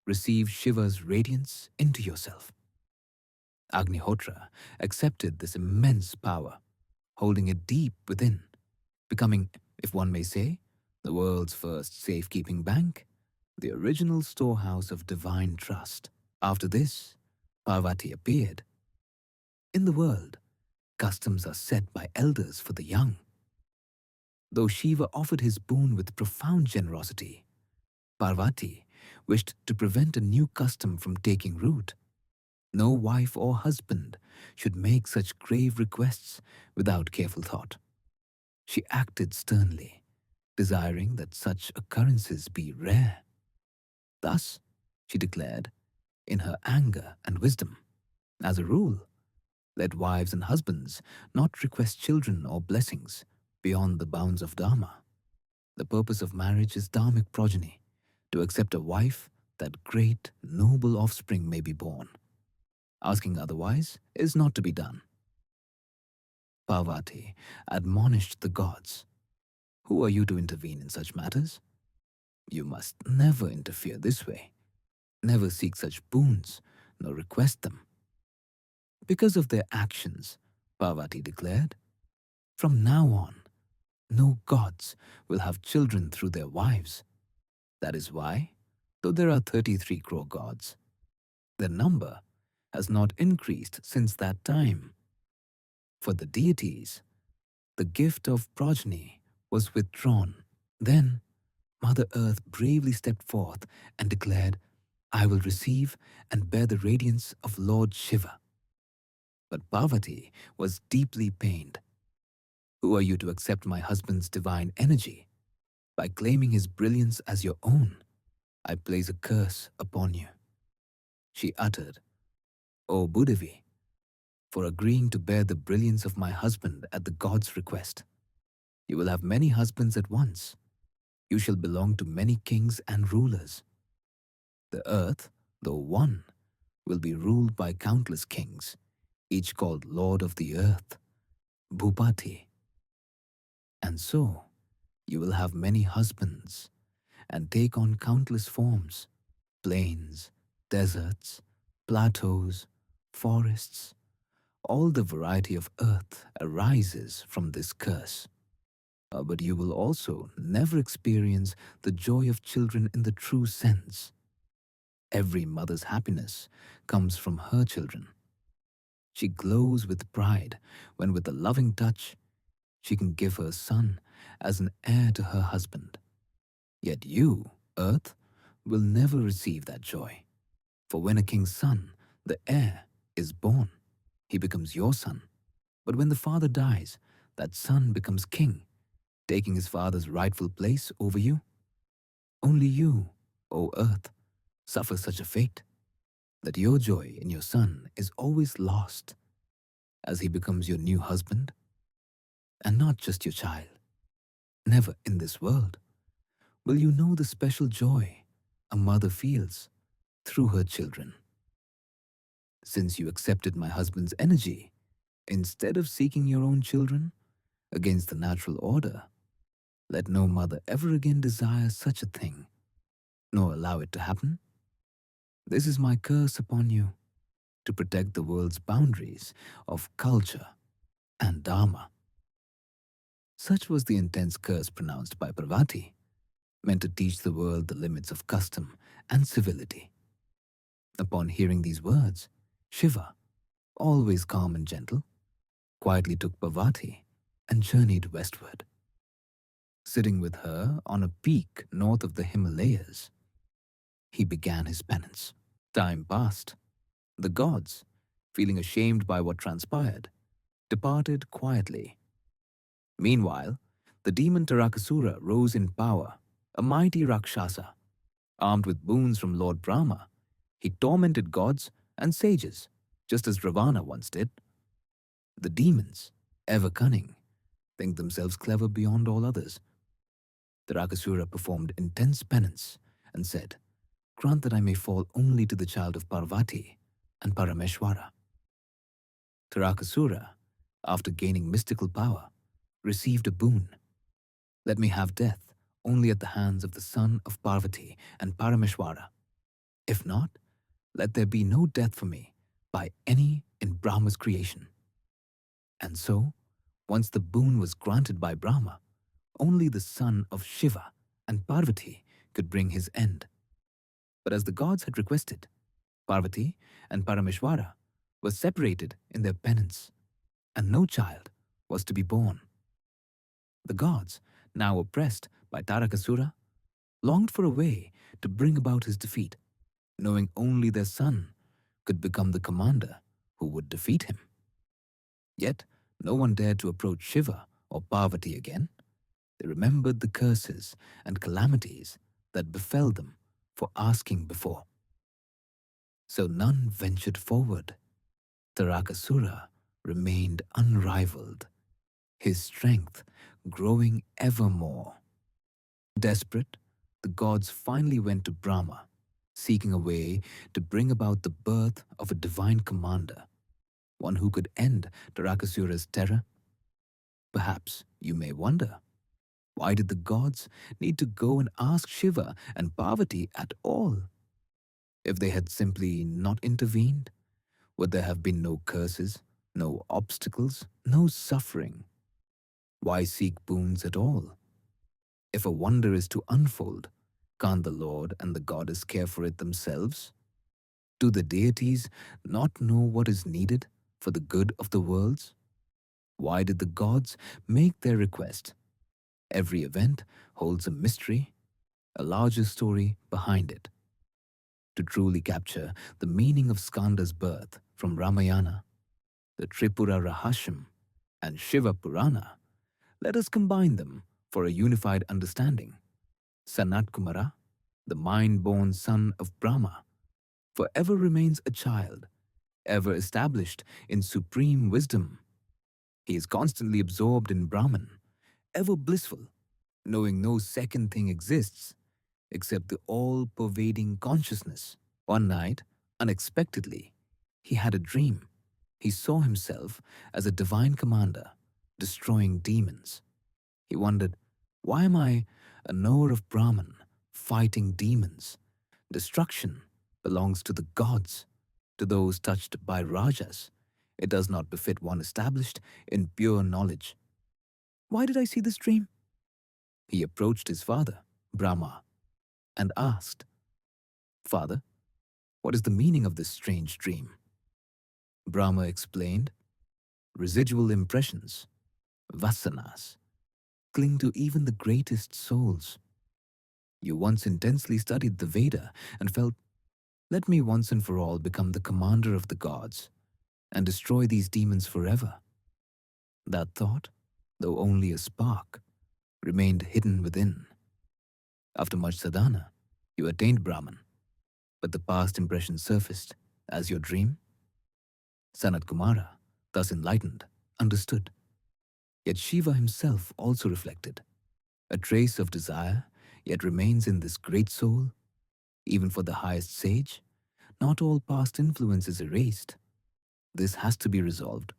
receive Shiva's radiance into yourself. Agnihotra accepted this immense power, holding it deep within, becoming, if one may say, the world's first safekeeping bank, the original storehouse of divine trust. After this, Parvati appeared. In the world, customs are set by elders for the young. Though Shiva offered his boon with profound generosity, Parvati wished to prevent a new custom from taking root. No wife or husband should make such grave requests without careful thought. She acted sternly, desiring that such occurrences be rare. Thus, she declared, in her anger and wisdom, as a rule, let wives and husbands not request children or blessings beyond the bounds of Dharma. The purpose of marriage is dharmic progeny, to accept a wife that great, noble offspring may be born. Asking otherwise is not to be done. Parvati admonished the gods. Who are you to intervene in such matters? You must never interfere this way. Never seek such boons, nor request them. Because of their actions, Parvati declared, from now on, no gods will have children through their wives. That is why, though there are 33 crore gods, their number has not increased since that time. For the deities, the gift of progeny was withdrawn. Then Mother Earth bravely stepped forth and declared, I will receive and bear the radiance of Lord Shiva. But Parvati was deeply pained. Who are you to accept my husband's divine energy? By claiming his brilliance as your own, I place a curse upon you. She uttered, O Bhudevi, for agreeing to bear the brilliance of my husband at the god's request. You will have many husbands at once. You shall belong to many kings and rulers. The earth, though one, will be ruled by countless kings, each called Lord of the Earth, Bhupati. And so, you will have many husbands and take on countless forms, plains, deserts, plateaus, forests. All the variety of earth arises from this curse. But you will also never experience the joy of children in the true sense. Every mother's happiness comes from her children. She glows with pride when with a loving touch she can give her son as an heir to her husband. Yet you, earth, will never receive that joy. For when a king's son, the heir, is born, he becomes your son. But when the father dies, that son becomes king, taking his father's rightful place over you. Only you, O earth, suffer such a fate, that your joy in your son is always lost, as he becomes your new husband, and not just your child. Never in this world will you know the special joy a mother feels through her children. Since you accepted my husband's energy, instead of seeking your own children against the natural order, let no mother ever again desire such a thing, nor allow it to happen. This is my curse upon you, to protect the world's boundaries of culture and Dharma. Such was the intense curse pronounced by Parvati, meant to teach the world the limits of custom and civility. Upon hearing these words, Shiva, always calm and gentle, quietly took Parvati and journeyed westward. Sitting with her on a peak north of the Himalayas, he began his penance. Time passed. The gods, feeling ashamed by what transpired, departed quietly. Meanwhile, the demon Tarakasura rose in power, a mighty Rakshasa. Armed with boons from Lord Rama, he tormented gods and sages, just as Ravana once did. The demons, ever cunning, think themselves clever beyond all others. Tarakasura performed intense penance and said, grant that I may fall only to the child of Parvati and Parameshwara. Tarakasura, after gaining mystical power, received a boon. Let me have death only at the hands of the son of Parvati and Parameshwara. If not, let there be no death for me by any in Brahma's creation. And so, once the boon was granted by Brahma, only the son of Shiva and Parvati could bring his end. But as the gods had requested, Parvati and Parameshwara were separated in their penance, and no child was to be born. The gods, now oppressed by Tarakasura, longed for a way to bring about his defeat, knowing only their son could become the commander who would defeat him. Yet no one dared to approach Shiva or Parvati again. They remembered the curses and calamities that befell them for asking before. So none ventured forward. Tarakasura remained unrivaled, his strength growing ever more. Desperate, the gods finally went to Brahma, seeking a way to bring about the birth of a divine commander, one who could end Tarakasura's terror. Perhaps you may wonder, why did the gods need to go and ask Shiva and Parvati at all? If they had simply not intervened, would there have been no curses, no obstacles, no suffering? Why seek boons at all? If a wonder is to unfold, can't the Lord and the goddess care for it themselves? Do the deities not know what is needed for the good of the worlds? Why did the gods make their request? Every event holds a mystery, a larger story behind it. To truly capture the meaning of Skanda's birth from Ramayana, the Tripura Rahasam, and Shiva Purana, let us combine them for a unified understanding. Sanat Kumara, the mind-born son of Brahma, forever remains a child, ever established in supreme wisdom. He is constantly absorbed in Brahman, ever blissful, knowing no second thing exists except the all-pervading consciousness. One night, unexpectedly, he had a dream. He saw himself as a divine commander, destroying demons. He wondered, why am I, a knower of Brahman, fighting demons? Destruction belongs to the gods, to those touched by rajas. It does not befit one established in pure knowledge. Why did I see this dream? He approached his father, Brahma, and asked, Father, what is the meaning of this strange dream? Brahma explained, residual impressions, vasanas, cling to even the greatest souls. You once intensely studied the Veda and felt, let me once and for all become the commander of the gods and destroy these demons forever. That thought, though only a spark, remained hidden within. After much sadhana, you attained Brahman, but the past impression surfaced as your dream. Sanat Kumara, thus enlightened, understood. Yet Shiva himself also reflected. A trace of desire yet remains in this great soul. Even for the highest sage, not all past influence is erased. This has to be resolved.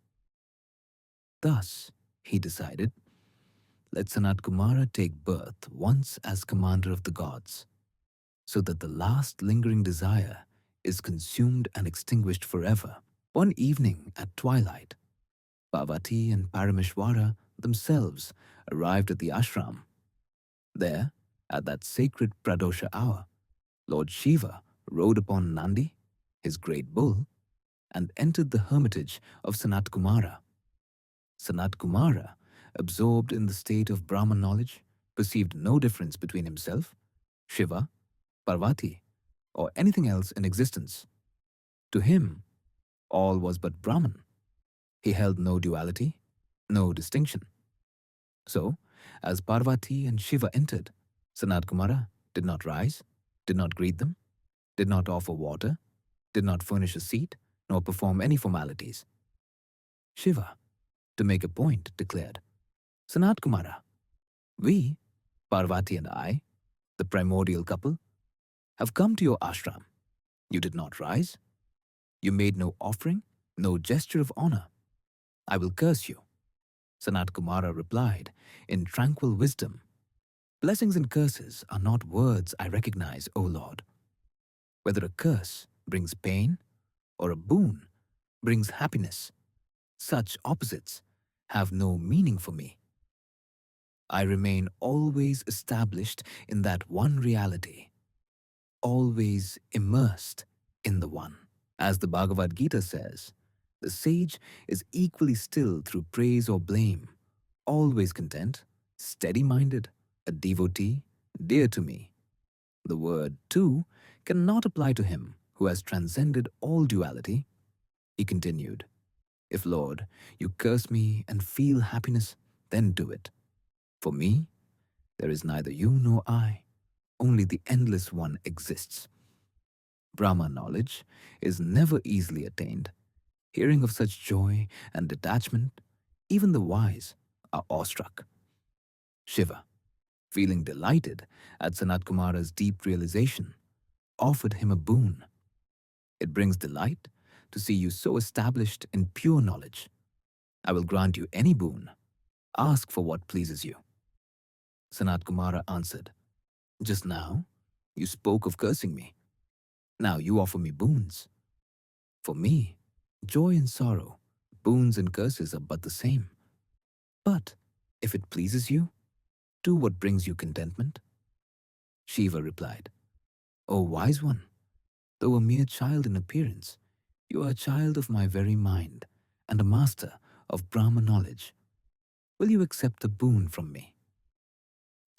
Thus, he decided, let Sanat Kumara take birth once as commander of the gods, so that the last lingering desire is consumed and extinguished forever. One evening at twilight, Parvati and Parameshwara themselves arrived at the ashram. There, at that sacred Pradosha hour, Lord Shiva rode upon Nandi, his great bull, and entered the hermitage of Sanat Kumara. Sanat Kumara, absorbed in the state of Brahman knowledge, perceived no difference between himself, Shiva, Parvati, or anything else in existence. To him, all was but Brahman. He held no duality, no distinction. So, as Parvati and Shiva entered, Sanat Kumara did not rise, did not greet them, did not offer water, did not furnish a seat, nor perform any formalities. Shiva, to make a point, declared, Sanat Kumara, we, Parvati and I, the primordial couple, have come to your ashram. You did not rise. You made no offering, no gesture of honor. I will curse you. Sanat Kumara replied in tranquil wisdom. Blessings and curses are not words I recognize, O Lord. Whether a curse brings pain or a boon brings happiness, such opposites have no meaning for me. I remain always established in that one reality, always immersed in the one. As the Bhagavad Gita says, the sage is equally still through praise or blame, always content, steady-minded, a devotee, dear to me. The word too cannot apply to him who has transcended all duality. He continued, If, Lord, you curse me and feel happiness, then do it. For me, there is neither you nor I, only the endless one exists. Brahma knowledge is never easily attained. Hearing of such joy and detachment, even the wise are awestruck. Shiva, feeling delighted at Sanat Kumara's deep realization, offered him a boon. It brings delight to see you so established in pure knowledge. I will grant you any boon. Ask for what pleases you. Sanat Kumara answered, Just now, you spoke of cursing me. Now you offer me boons. For me, joy and sorrow, boons and curses are but the same. But if it pleases you, do what brings you contentment. Shiva replied, O wise one, though a mere child in appearance, you are a child of my very mind and a master of Brahma knowledge. Will you accept a boon from me?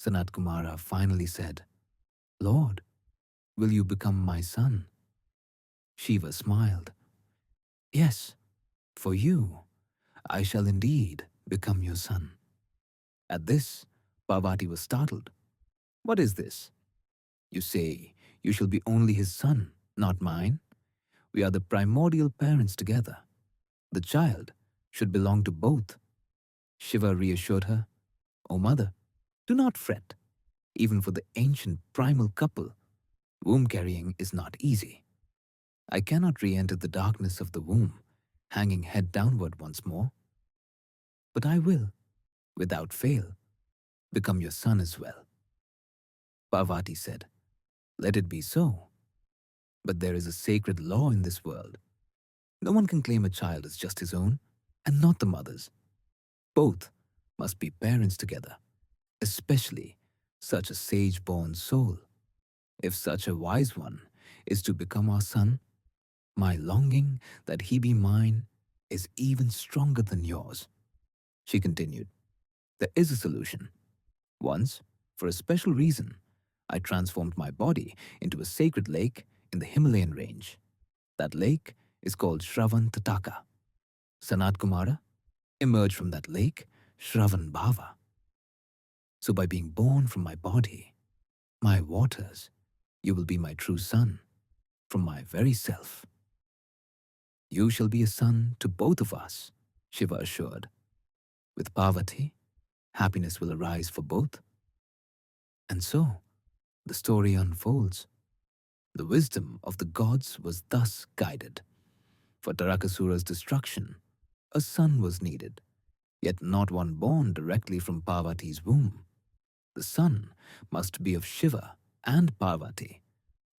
Sanat Kumara finally said, Lord, will you become my son? Shiva smiled. Yes, for you, I shall indeed become your son. At this, Parvati was startled. What is this? You say you shall be only his son, not mine. We are the primordial parents together. The child should belong to both. Shiva reassured her, O mother, do not fret. Even for the ancient primal couple, womb carrying is not easy. I cannot re-enter the darkness of the womb, hanging head downward once more. But I will, without fail, become your son as well. Parvati said, Let it be so. But there is a sacred law in this world. No one can claim a child as just his own, and not the mother's. Both must be parents together, especially such a sage-born soul. If such a wise one is to become our son, my longing that he be mine is even stronger than yours. She continued, There is a solution. Once, for a special reason, I transformed my body into a sacred lake in the Himalayan range. That lake is called Shravan Tataka. Sanat Kumara emerged from that lake, Shravan Bhava. So by being born from my body, my waters, you will be my true son, from my very self. You shall be a son to both of us, Shiva assured. With Parvati, happiness will arise for both. And so, the story unfolds. The wisdom of the gods was thus guided. For Tarakasura's destruction, a son was needed, yet not one born directly from Parvati's womb. The son must be of Shiva and Parvati,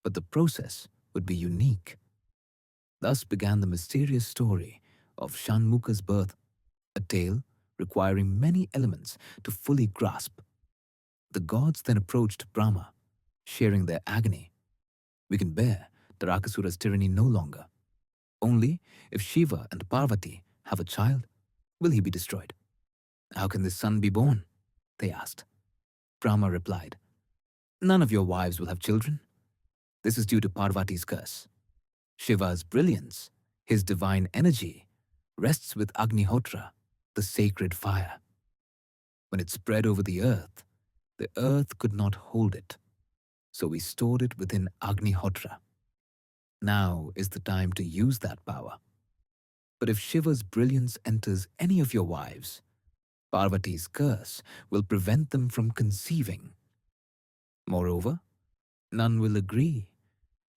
but the process would be unique. Thus began the mysterious story of Shanmuka's birth, a tale requiring many elements to fully grasp. The gods then approached Brahma, sharing their agony. We can bear Tarakasura's tyranny no longer. Only if Shiva and Parvati have a child will he be destroyed. How can this son be born? They asked. Brahma replied, None of your wives will have children. This is due to Parvati's curse. Shiva's brilliance, his divine energy, rests with Agnihotra, the sacred fire. When it spread over the earth could not hold it, so we stored it within Agnihotra. Now is the time to use that power. But if Shiva's brilliance enters any of your wives, Parvati's curse will prevent them from conceiving. Moreover, none will agree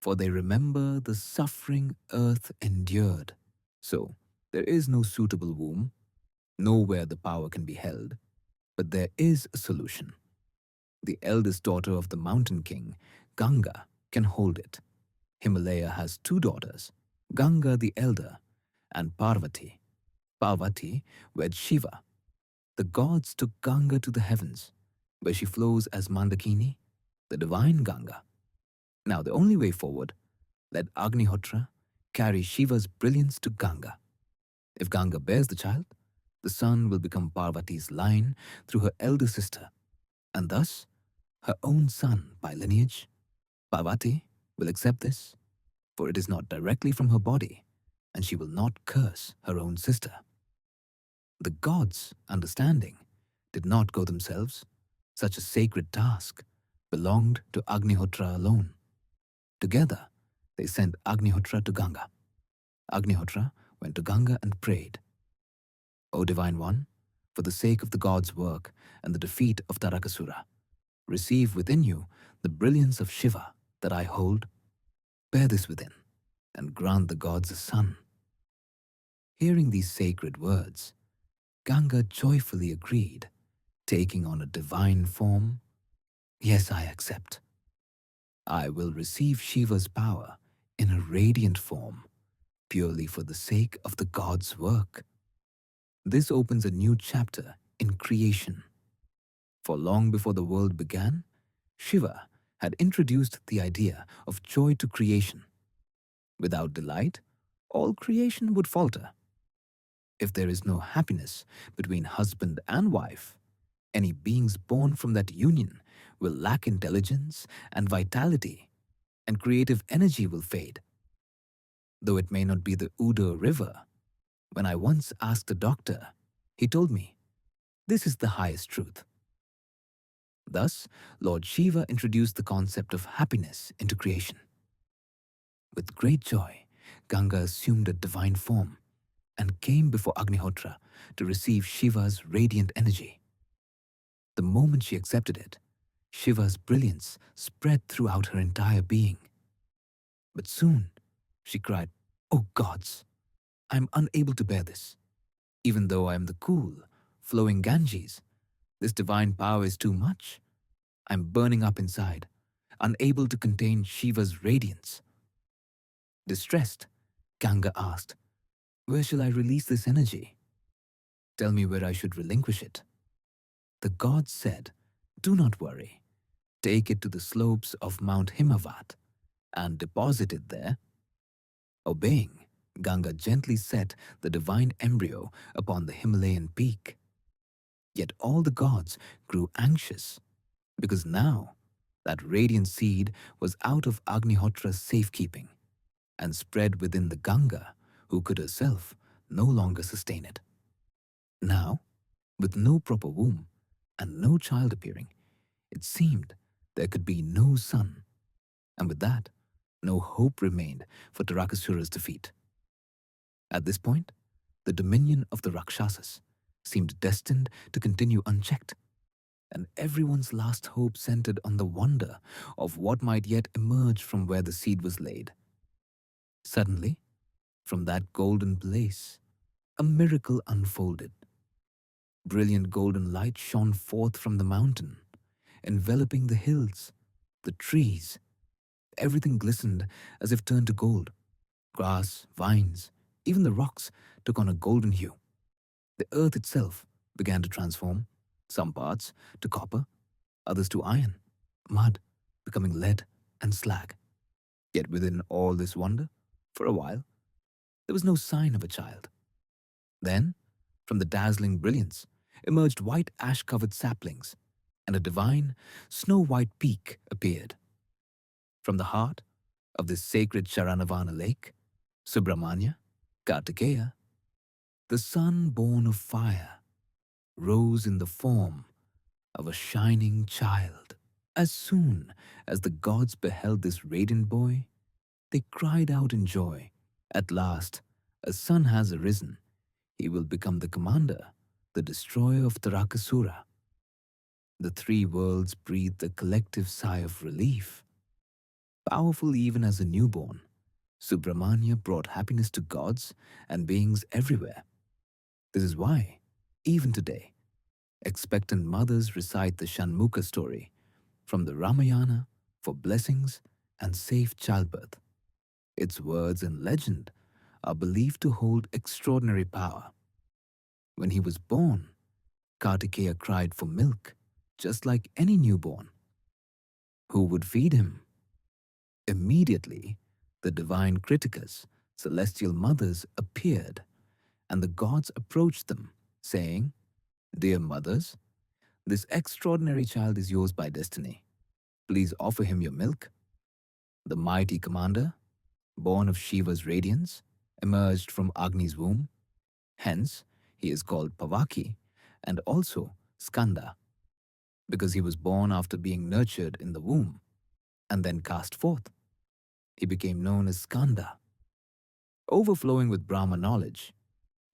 for they remember the suffering earth endured. So, there is no suitable womb, nowhere the power can be held, but there is a solution. The eldest daughter of the mountain king, Ganga, can hold it. Himalaya has two daughters, Ganga the elder and Parvati. Parvati wed Shiva. The gods took Ganga to the heavens, where she flows as Mandakini, the divine Ganga. Now the only way forward, let Agnihotra carry Shiva's brilliance to Ganga. If Ganga bears the child, the son will become Parvati's line through her elder sister, and thus her own son by lineage. Parvati will accept this, for it is not directly from her body, and she will not curse her own sister. The gods, understanding, did not go themselves. Such a sacred task belonged to Agnihotra alone. Together, they sent Agnihotra to Ganga. Agnihotra went to Ganga and prayed, O Divine One, for the sake of the gods' work and the defeat of Tarakasura, receive within you the brilliance of Shiva that I hold. Bear this within, and grant the gods a son. Hearing these sacred words, Ganga joyfully agreed, taking on a divine form. Yes, I accept. I will receive Shiva's power in a radiant form, purely for the sake of the gods' work. This opens a new chapter in creation. For long before the world began, Shiva had introduced the idea of joy to creation. Without delight, all creation would falter. If there is no happiness between husband and wife, any beings born from that union will lack intelligence and vitality, and creative energy will fade. Though it may not be the Uda River, when I once asked a doctor, he told me, this is the highest truth. Thus, Lord Shiva introduced the concept of happiness into creation. With great joy, Ganga assumed a divine form and came before Agnihotra to receive Shiva's radiant energy. The moment she accepted it, Shiva's brilliance spread throughout her entire being. But soon, she cried, "O gods, I am unable to bear this. Even though I am the cool, flowing Ganges, this divine power is too much. I am burning up inside, unable to contain Shiva's radiance." Distressed, Ganga asked, "Where shall I release this energy? Tell me where I should relinquish it." The gods said, "Do not worry. Take it to the slopes of Mount Himavat and deposit it there." Obeying, Ganga gently set the divine embryo upon the Himalayan peak. Yet all the gods grew anxious, because now that radiant seed was out of Agnihotra's safekeeping and spread within the Ganga, who could herself no longer sustain it. Now, with no proper womb and no child appearing, it seemed there could be no son, and with that, no hope remained for Tarakasura's defeat. At this point, the dominion of the Rakshasas seemed destined to continue unchecked, and everyone's last hope centered on the wonder of what might yet emerge from where the seed was laid. Suddenly, from that golden place, a miracle unfolded. Brilliant golden light shone forth from the mountain, enveloping the hills, the trees. Everything glistened as if turned to gold. Grass, vines, even the rocks took on a golden hue. The earth itself began to transform, some parts to copper, others to iron, mud becoming lead and slag. Yet within all this wonder, for a while, there was no sign of a child. Then, from the dazzling brilliance, emerged white ash-covered saplings, and a divine, snow-white peak appeared. From the heart of this sacred Sharanavana lake, Subramanya, Kartikeya, the sun born of fire rose in the form of a shining child. As soon as the gods beheld this radiant boy, they cried out in joy. At last, a son has arisen. He will become the commander, the destroyer of Tarakasura. The three worlds breathed a collective sigh of relief. Powerful even as a newborn, Subramanya brought happiness to gods and beings everywhere. This is why, even today, expectant mothers recite the Shanmuka story from the Ramayana for blessings and safe childbirth. Its words and legend are believed to hold extraordinary power. When he was born, Kartikeya cried for milk, just like any newborn. Who would feed him? Immediately, the divine Kritikas, celestial mothers, appeared, and the gods approached them, saying, "Dear mothers, this extraordinary child is yours by destiny. Please offer him your milk." The mighty commander, born of Shiva's radiance, emerged from Agni's womb. Hence, he is called Pavaki and also Skanda, because he was born after being nurtured in the womb and then cast forth. He became known as Skanda. Overflowing with Brahma knowledge,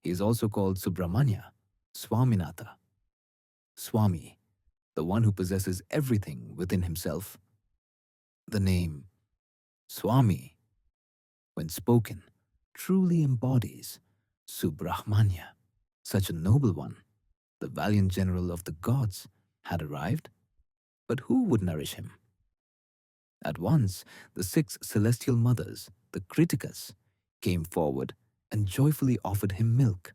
he is also called Subramanya, Swaminatha, Swami, the one who possesses everything within himself. The name Swami, when spoken, truly embodies Subrahmanya. Such a noble one, the valiant general of the gods, had arrived, but who would nourish him? At once, the six celestial mothers, the Kritikas, came forward and joyfully offered him milk.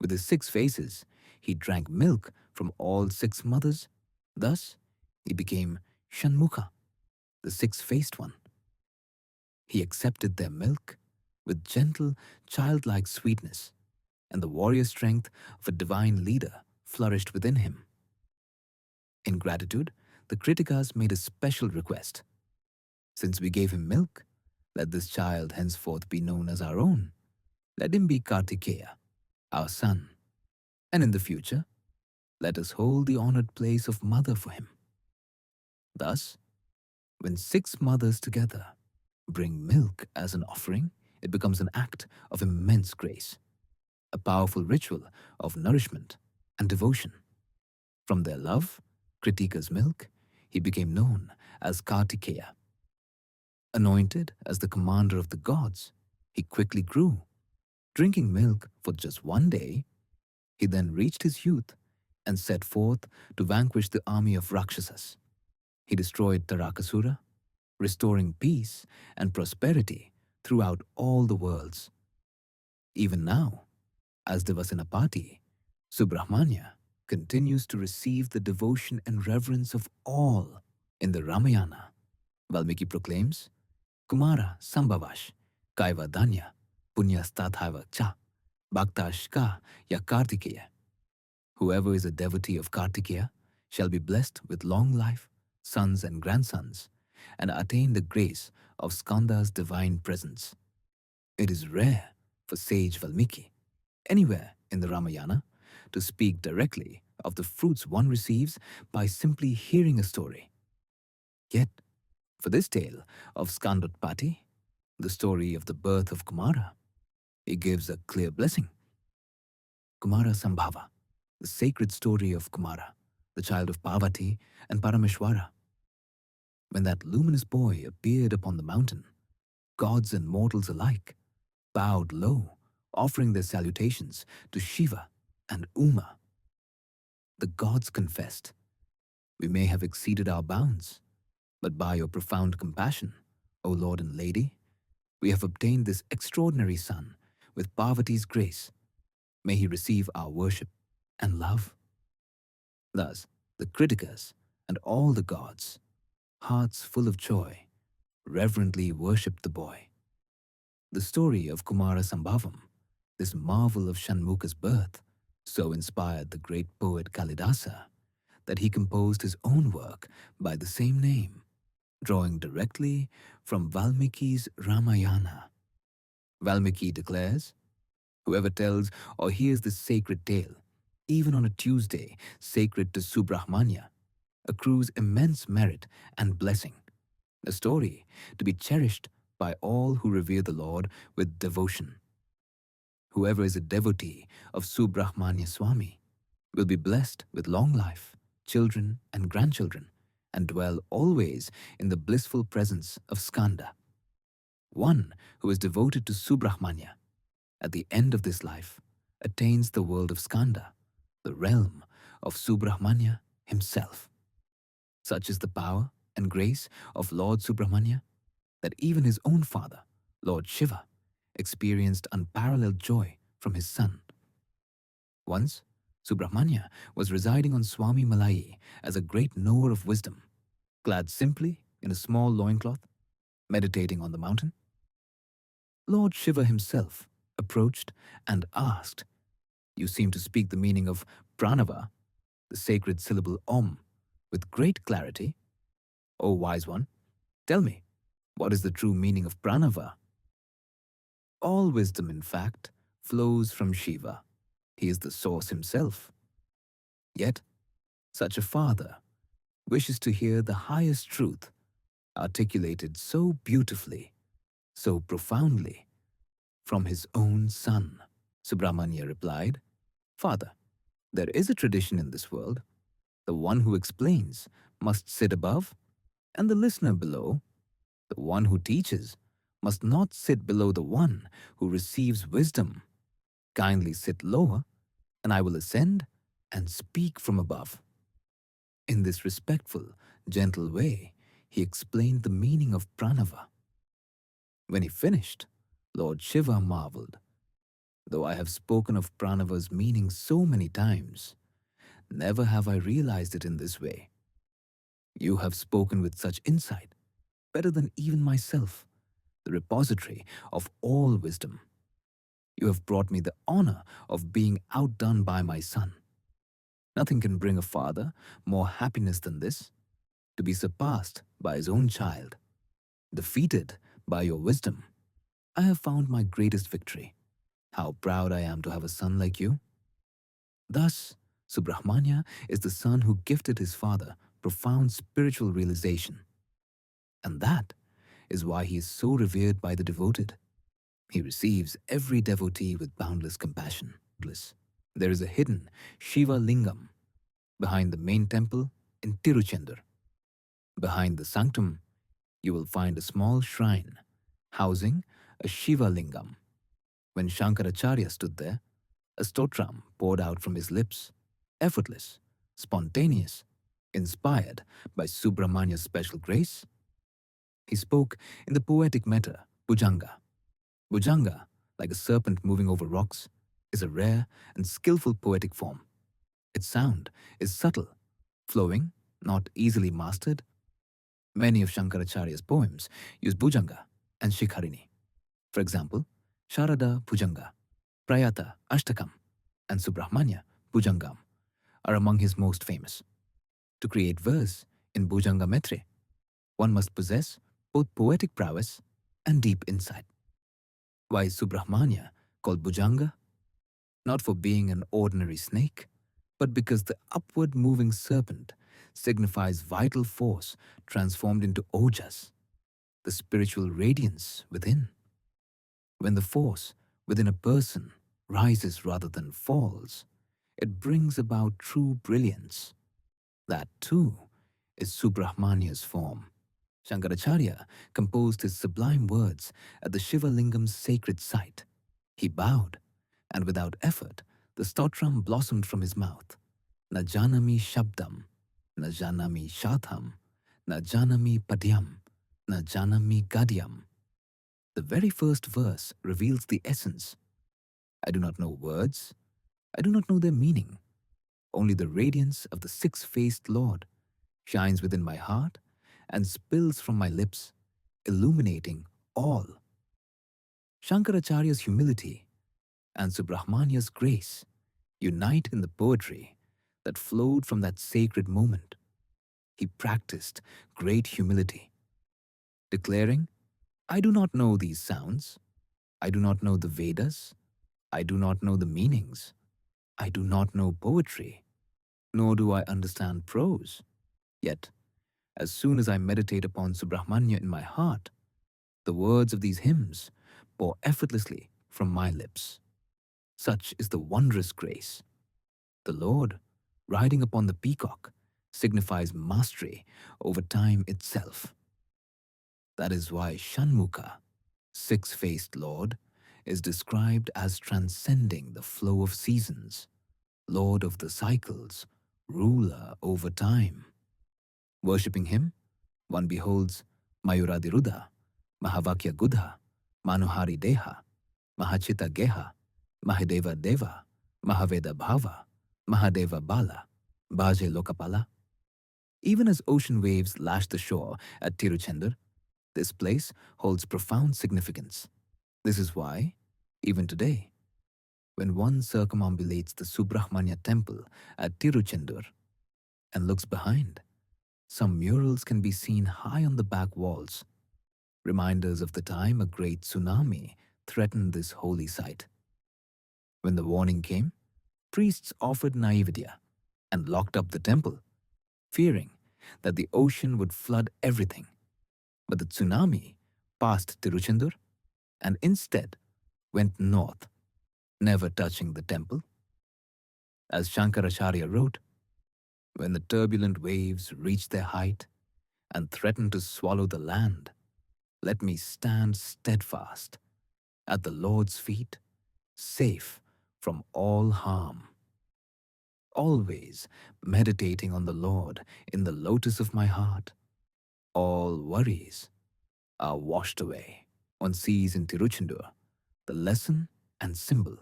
With his six faces, he drank milk from all six mothers. Thus, he became Shanmukha, the six-faced one. He accepted their milk with gentle, childlike sweetness, and the warrior strength of a divine leader flourished within him. In gratitude, the Kritikas made a special request. Since we gave him milk, let this child henceforth be known as our own. Let him be Kartikeya, our son. And in the future, let us hold the honored place of mother for him. Thus, when six mothers together bring milk as an offering, it becomes an act of immense grace, a powerful ritual of nourishment and devotion. From their love, Kritika's milk, he became known as Kartikeya. Anointed as the commander of the gods, he quickly grew. Drinking milk for just one day, he then reached his youth and set forth to vanquish the army of Rakshasas. He destroyed Tarakasura, restoring peace and prosperity throughout all the worlds. Even now, as Devasanapati, Subrahmanya continues to receive the devotion and reverence of all. In the Ramayana, Valmiki proclaims, Kumara Sambhavash, Kaiva Danya, Punyastathaiva Cha, Bhaktashka Ya Kartikeya. Whoever is a devotee of Kartikeya shall be blessed with long life, sons and grandsons, and attain the grace of Skanda's divine presence. It is rare for sage Valmiki, anywhere in the Ramayana, to speak directly of the fruits one receives by simply hearing a story. Yet, for this tale of Skandotpati, the story of the birth of Kumara, he gives a clear blessing. Kumara Sambhava, the sacred story of Kumara, the child of Parvati and Parameshwara. When that luminous boy appeared upon the mountain, gods and mortals alike bowed low, offering their salutations to Shiva and Uma. The gods confessed, "We may have exceeded our bounds, but by your profound compassion, O Lord and Lady, we have obtained this extraordinary son with Parvati's grace. May he receive our worship and love." Thus, the Kritikas and all the gods, hearts full of joy, reverently worshipped the boy. The story of Kumara Sambhavam, this marvel of Shanmuka's birth, so inspired the great poet Kalidasa that he composed his own work by the same name, drawing directly from Valmiki's Ramayana. Valmiki declares, "Whoever tells or hears this sacred tale, even on a Tuesday sacred to Subrahmanya, accrues immense merit and blessing, a story to be cherished by all who revere the Lord with devotion. Whoever is a devotee of Subrahmanya Swami will be blessed with long life, children and grandchildren, and dwell always in the blissful presence of Skanda. One who is devoted to Subrahmanya at the end of this life attains the world of Skanda, the realm of Subrahmanya himself. Such is the power and grace of Lord Subramanya that even his own father, Lord Shiva, experienced unparalleled joy from his son. Once, Subramanya was residing on Swami Malai as a great knower of wisdom, clad simply in a small loincloth, meditating on the mountain. Lord Shiva himself approached and asked, "You seem to speak the meaning of pranava, the sacred syllable Om, with great clarity. O wise one, tell me, what is the true meaning of pranava?" All wisdom, in fact, flows from Shiva. He is the source himself. Yet, such a father wishes to hear the highest truth articulated so beautifully, so profoundly, from his own son. Subramanya replied, "Father, there is a tradition in this world. The one who explains must sit above, and the listener below. The one who teaches must not sit below the one who receives wisdom. Kindly sit lower, and I will ascend and speak from above." In this respectful, gentle way, he explained the meaning of pranava. When he finished, Lord Shiva marveled. "Though I have spoken of pranava's meaning so many times, never have I realized it in this way. You have spoken with such insight, better than even myself, the repository of all wisdom. You have brought me the honor of being outdone by my son. Nothing can bring a father more happiness than this, to be surpassed by his own child. Defeated by your wisdom, I have found my greatest victory. How proud I am to have a son like you." Thus, Subrahmanya is the son who gifted his father profound spiritual realization. And that is why he is so revered by the devoted. He receives every devotee with boundless compassion. There is a hidden Shiva Lingam behind the main temple in Tiruchendur. Behind the sanctum, you will find a small shrine housing a Shiva Lingam. When Shankaracharya stood there, a stotram poured out from his lips, effortless, spontaneous, inspired by Subramania's special grace. He spoke in the poetic meter, Bhujanga. Bhujanga, like a serpent moving over rocks, is a rare and skillful poetic form. Its sound is subtle, flowing, not easily mastered. Many of Shankaracharya's poems use Bhujanga and Shikharini. For example, Sharada Bhujanga, Prayata Ashtakam, and Subrahmanya Bhujangam are among his most famous. To create verse in Bhujanga metre, one must possess both poetic prowess and deep insight. Why is Subrahmanya called Bhujanga? Not for being an ordinary snake, but because the upward moving serpent signifies vital force transformed into ojas, the spiritual radiance within. When the force within a person rises rather than falls, it brings about true brilliance. That too is Subrahmanya's form. Shankaracharya composed his sublime words at the Shiva Lingam's sacred site. He bowed, and without effort, the stotram blossomed from his mouth. Na janami shabdam, na janami shatham, na janami padyam, na janami gadyam. The very first verse reveals the essence. I do not know words. I do not know their meaning. Only the radiance of the six-faced Lord shines within my heart and spills from my lips, illuminating all. Shankaracharya's humility and Subrahmanya's grace unite in the poetry that flowed from that sacred moment. He practiced great humility, declaring, "I do not know these sounds. I do not know the Vedas. I do not know the meanings. I do not know poetry, nor do I understand prose. Yet, as soon as I meditate upon Subrahmanya in my heart, the words of these hymns pour effortlessly from my lips." Such is the wondrous grace. The Lord, riding upon the peacock, signifies mastery over time itself. That is why Shanmukha, six-faced Lord, is described as transcending the flow of seasons, Lord of the cycles, ruler over time. Worshipping him, one beholds Mayuradiruddha, Mahavakya Gudha, Manohari Deha, Mahachita Geha, Mahadeva Deva, Mahaveda Bhava, Mahadeva Bala, Bhaje Lokapala. Even as ocean waves lash the shore at Tiruchendur, this place holds profound significance. This is why, even today, when one circumambulates the Subrahmanya temple at Tiruchendur and looks behind, some murals can be seen high on the back walls, reminders of the time a great tsunami threatened this holy site. When the warning came, priests offered naivedya and locked up the temple, fearing that the ocean would flood everything. But the tsunami passed Tiruchendur and instead went north, never touching the temple. As Shankaracharya wrote, when the turbulent waves reach their height and threaten to swallow the land, let me stand steadfast at the Lord's feet, safe from all harm. Always meditating on the Lord in the lotus of my heart, all worries are washed away. One sees in Tiruchendur the lesson and symbol,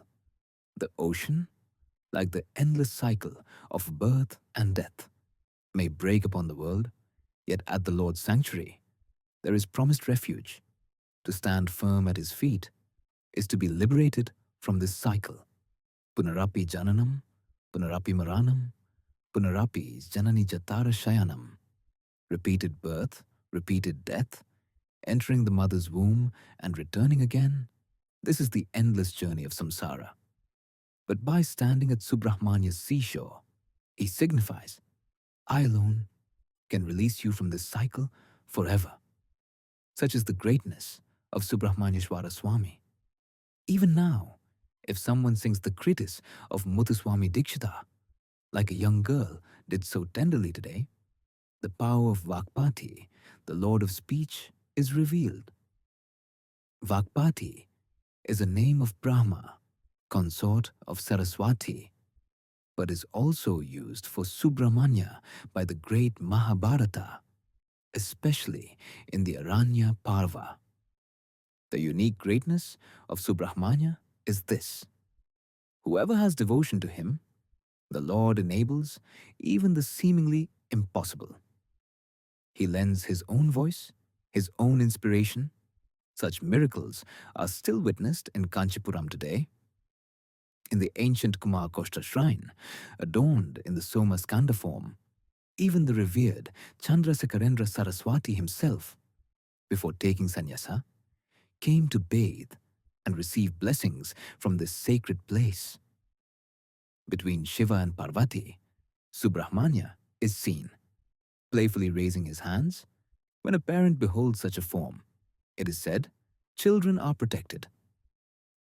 the ocean, like the endless cycle of birth and death, may break upon the world, yet at the Lord's sanctuary there is promised refuge. To stand firm at his feet is to be liberated from this cycle. Punarapi jananam, punarapi maranam, punarapi janani jatara shayanam. Repeated birth, repeated death, entering the mother's womb and returning again. This is the endless journey of samsara. But by standing at Subrahmanya's seashore, he signifies, I alone can release you from this cycle forever. Such is the greatness of Subrahmanyeshwara Swami. Even now, if someone sings the kritis of Muthuswami Dikshita, like a young girl did so tenderly today, the power of Vakpati, the Lord of speech, is revealed. Vakpati is a name of Brahma, consort of Saraswati, but is also used for Subramanya by the great Mahabharata, especially in the Aranya Parva. The unique greatness of Subrahmanya is this: whoever has devotion to him, the Lord enables even the seemingly impossible. He lends his own voice, his own inspiration. Such miracles are still witnessed in Kanchipuram today. In the ancient Kumar Koshta shrine, adorned in the Soma Skanda form, even the revered Chandrasekharendra Saraswati himself, before taking sannyasa, came to bathe and receive blessings from this sacred place. Between Shiva and Parvati, Subrahmanya is seen, playfully raising his hands. When a parent beholds such a form, it is said, children are protected.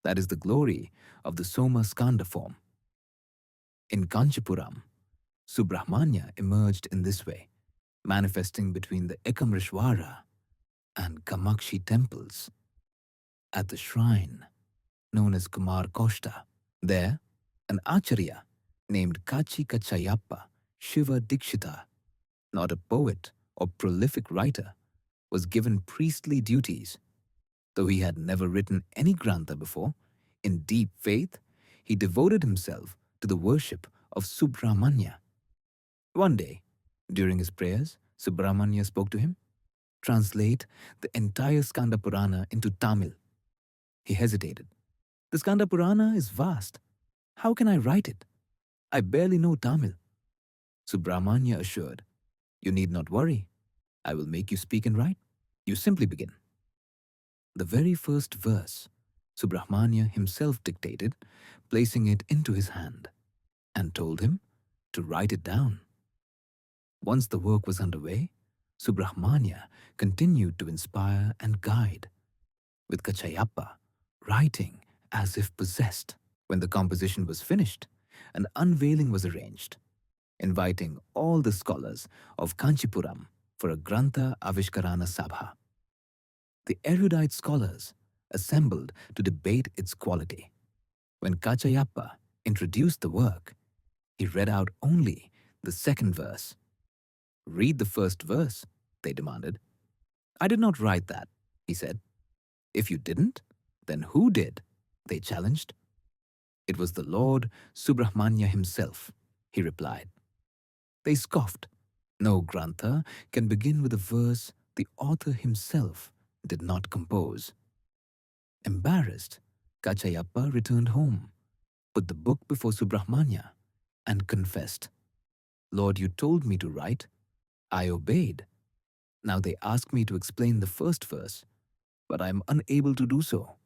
That is the glory of the Soma Skanda form. In Kanchipuram, Subrahmanya emerged in this way, manifesting between the Ekamrishwara and Kamakshi temples. At the shrine, known as Kumar Koshta, there, an acharya named Kachi Kachayappa Shiva Dikshita, not a poet or prolific writer, was given priestly duties. Though he had never written any grantha before, in deep faith, he devoted himself to the worship of Subramanya. One day, during his prayers, Subramanya spoke to him, translate the entire Skanda Purana into Tamil. He hesitated. The Skanda Purana is vast. How can I write it? I barely know Tamil. Subramanya assured, you need not worry. I will make you speak and write. You simply begin. The very first verse, Subramanya himself dictated, placing it into his hand, and told him to write it down. Once the work was underway, Subramanya continued to inspire and guide, with Kachayappa writing as if possessed. When the composition was finished, an unveiling was arranged. inviting all the scholars of Kanchipuram for a Grantha Avishkarana Sabha. The erudite scholars assembled to debate its quality. When Kachayappa introduced the work, he read out only the second verse. "Read the first verse," they demanded. "I did not write that," he said. "If you didn't, then who did?" they challenged. "It was the Lord Subrahmanya himself," he replied. They scoffed. "No Grantha can begin with a verse the author himself did not compose." Embarrassed, Kachayappa returned home, put the book before Subrahmanya, and confessed, "Lord, you told me to write. I obeyed. Now they ask me to explain the first verse, but I am unable to do so.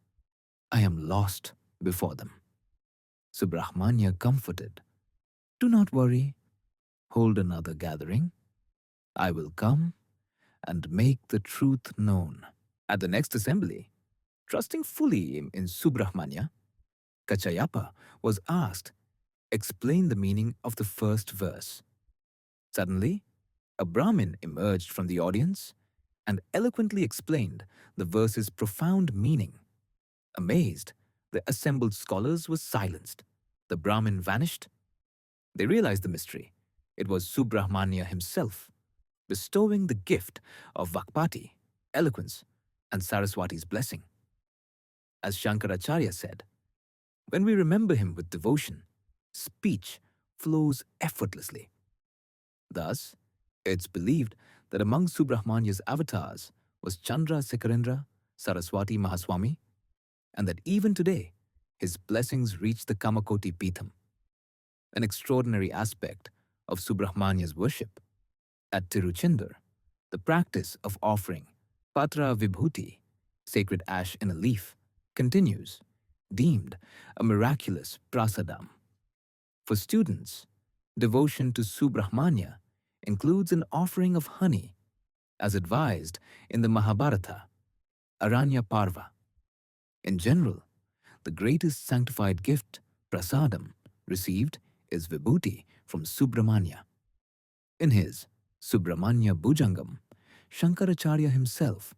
I am lost before them." Subrahmanya comforted, "Do not worry. Hold another gathering. I will come and make the truth known." At the next assembly, trusting fully in Subrahmanya, Kachayappa was asked, "Explain the meaning of the first verse." Suddenly, a Brahmin emerged from the audience and eloquently explained the verse's profound meaning. Amazed, the assembled scholars were silenced. The Brahmin vanished. They realized the mystery. It was Subrahmanya himself, bestowing the gift of Vakpati, eloquence, and Saraswati's blessing. As Shankaracharya said, when we remember him with devotion, speech flows effortlessly. Thus, it's believed that among Subrahmanya's avatars was Chandra Sekarendra Saraswati Mahaswami, and that even today, his blessings reach the Kamakoti Pitham. An extraordinary aspect of Subrahmanya's worship. At Tiruchendur, the practice of offering Patra Vibhuti, sacred ash in a leaf, continues, deemed a miraculous prasadam. For students, devotion to Subrahmanya includes an offering of honey, as advised in the Mahabharata, Aranya Parva. In general, the greatest sanctified gift, prasadam, received is vibhuti from Subramanya. In his Subramanya Bhujangam, Shankaracharya himself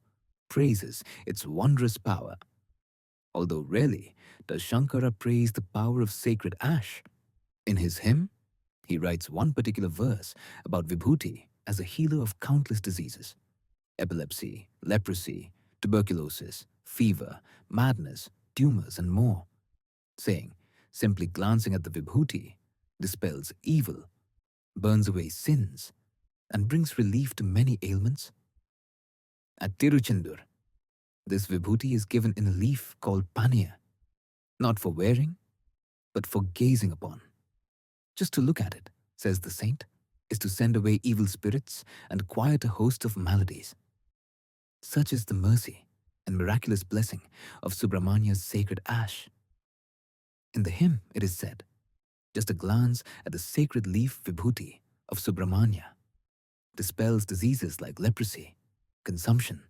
praises its wondrous power. Although rarely does Shankara praise the power of sacred ash, in his hymn, he writes one particular verse about vibhuti as a healer of countless diseases: epilepsy, leprosy, tuberculosis, fever, madness, tumors, and more, saying, simply glancing at the vibhuti dispels evil, burns away sins, and brings relief to many ailments. At Tiruchendur, this vibhuti is given in a leaf called paniya, not for wearing, but for gazing upon. Just to look at it, says the saint, is to send away evil spirits and quiet a host of maladies. Such is the mercy and miraculous blessing of Subramanya's sacred ash. In the hymn, it is said, just a glance at the sacred leaf vibhuti of Subramanya dispels diseases like leprosy, consumption,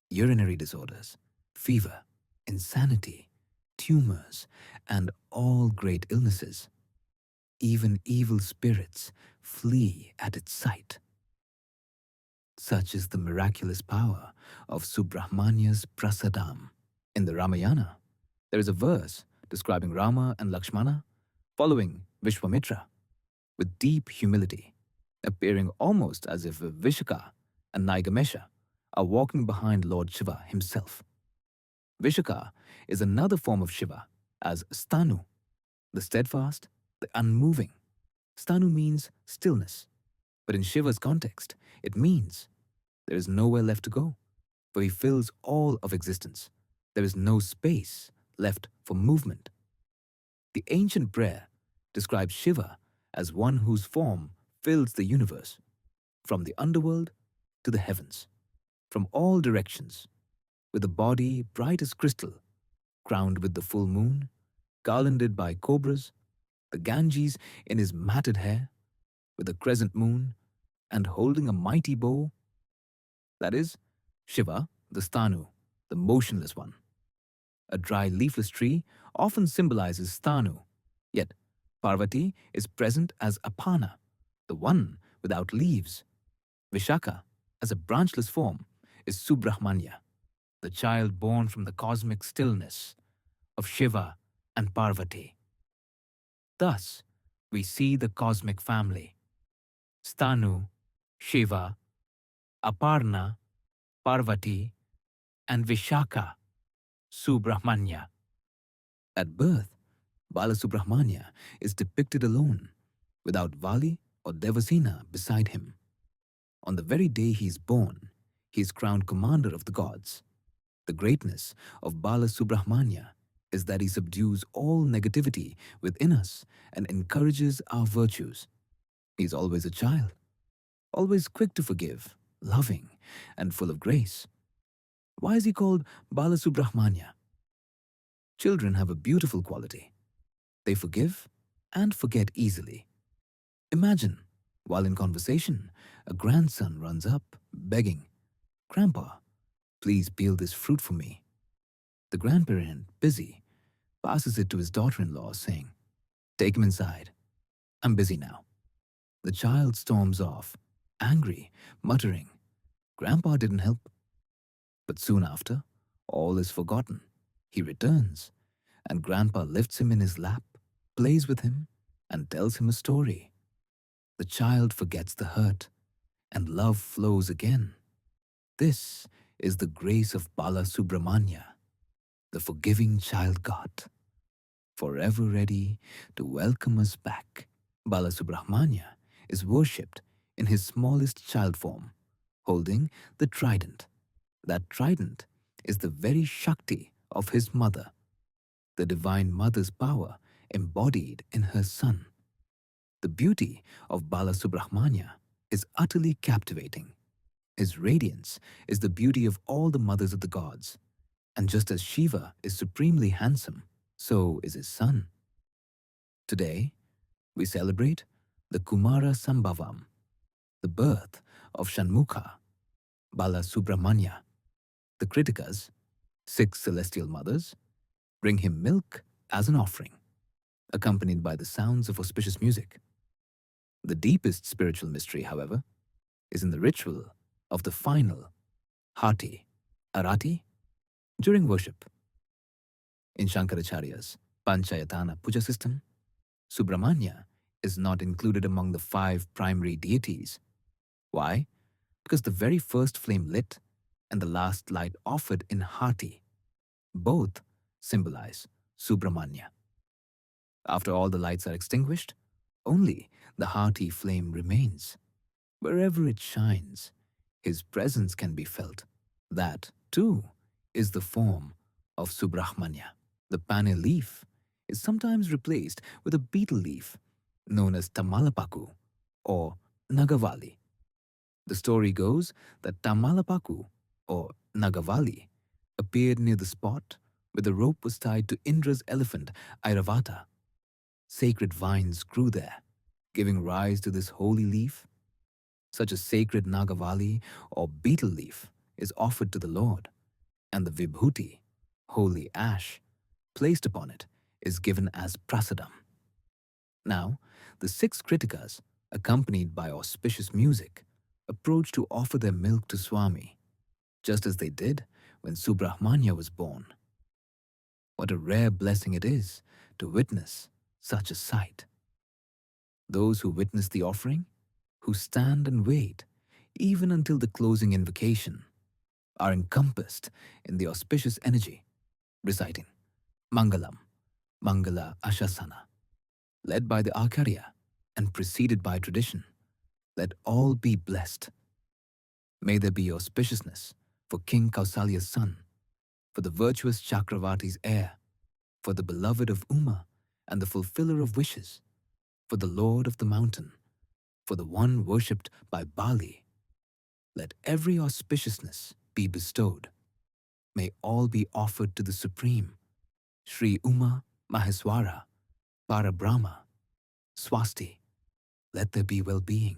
urinary disorders, fever, insanity, tumors, and all great illnesses. Even evil spirits flee at its sight. Such is the miraculous power of Subrahmanya's prasadam. In the Ramayana, there is a verse describing Rama and Lakshmana following Vishwamitra with deep humility, appearing almost as if Vishaka and Naigamesha are walking behind Lord Shiva himself. Vishaka is another form of Shiva as Stanu, the steadfast, the unmoving. Stanu means stillness, but in Shiva's context, it means there is nowhere left to go, for he fills all of existence. There is no space left for movement. The ancient prayer describes Shiva as one whose form fills the universe, from the underworld to the heavens, from all directions, with a body bright as crystal, crowned with the full moon, garlanded by cobras, the Ganges in his matted hair, with a crescent moon, and holding a mighty bow. That is, Shiva, the Stanu, the motionless one. A dry leafless tree often symbolizes Stanu, yet Parvati is present as Apana, The one without leaves, Vishaka, as a branchless form, is Subrahmanya, the child born from the cosmic stillness of Shiva and Parvati. Thus, we see the cosmic family Stanu, Shiva, Aparna, Parvati, and Vishaka, Subrahmanya. At birth, Balasubramanya is depicted alone, without Vali or Devasena beside him. On the very day he is born, he is crowned commander of the gods. The greatness of Balasubramanya is that he subdues all negativity within us and encourages our virtues. He is always a child, always quick to forgive, loving, and full of grace. Why is he called Balasubramanya? Children have a beautiful quality. They forgive and forget easily. Imagine, while in conversation, a grandson runs up, begging, "Grandpa, please peel this fruit for me." The grandparent, busy, passes it to his daughter-in-law, saying, "Take him inside. I'm busy now." The child storms off, angry, muttering, "Grandpa didn't help." But soon after, all is forgotten. He returns, and Grandpa lifts him in his lap, plays with him, and tells him a story. The child forgets the hurt, and love flows again. This is the grace of Bala Subramanya, the forgiving child god, forever ready to welcome us back. Bala Subramanya is worshipped in his smallest child form, holding the trident. That trident is the very Shakti of his mother, the Divine Mother's power embodied in her son. The beauty of Bala Subramanya is utterly captivating. His radiance is the beauty of all the mothers of the gods, and just as Shiva is supremely handsome, so is his son. Today, we celebrate the Kumara Sambhavam, the birth of Shanmukha, Bala Subramanya. The Kritikas, 6 celestial mothers, bring him milk as an offering, accompanied by the sounds of auspicious music. The deepest spiritual mystery, however, is in the ritual of the final Hati, Arati, during worship. In Shankaracharya's Panchayatana Puja system, Subramanya is not included among the 5 primary deities. Why? Because the very first flame lit and the last light offered in Hati both symbolize Subramanya. After all the lights are extinguished, only the Hati flame remains. Wherever it shines, his presence can be felt. That, too, is the form of Subramanya. The pane leaf is sometimes replaced with a beetle leaf known as Tamalapaku or Nagavali. The story goes that Tamalapaku or Nagavali appeared near the spot where the rope was tied to Indra's elephant Airavata. Sacred vines grew there, giving rise to this holy leaf. Such a sacred Nagavali or beetle leaf is offered to the Lord, and the Vibhuti, holy ash, placed upon it is given as prasadam. Now, the 6 Kritikas, accompanied by auspicious music, approach to offer their milk to Swami, just as they did when Subrahmanya was born. What a rare blessing it is to witness such a sight. Those who witness the offering, who stand and wait, even until the closing invocation, are encompassed in the auspicious energy, reciting Mangalam, Mangala Ashasana, led by the Acharya and preceded by tradition. Let all be blessed. May there be auspiciousness for King Kausalya's son, for the virtuous Chakravarti's heir, for the beloved of Uma and the fulfiller of wishes, for the Lord of the mountain, for the one worshipped by Bali. Let every auspiciousness be bestowed. May all be offered to the Supreme, Shri Uma Maheswara, Parabrahma, Swasti. Let there be well-being.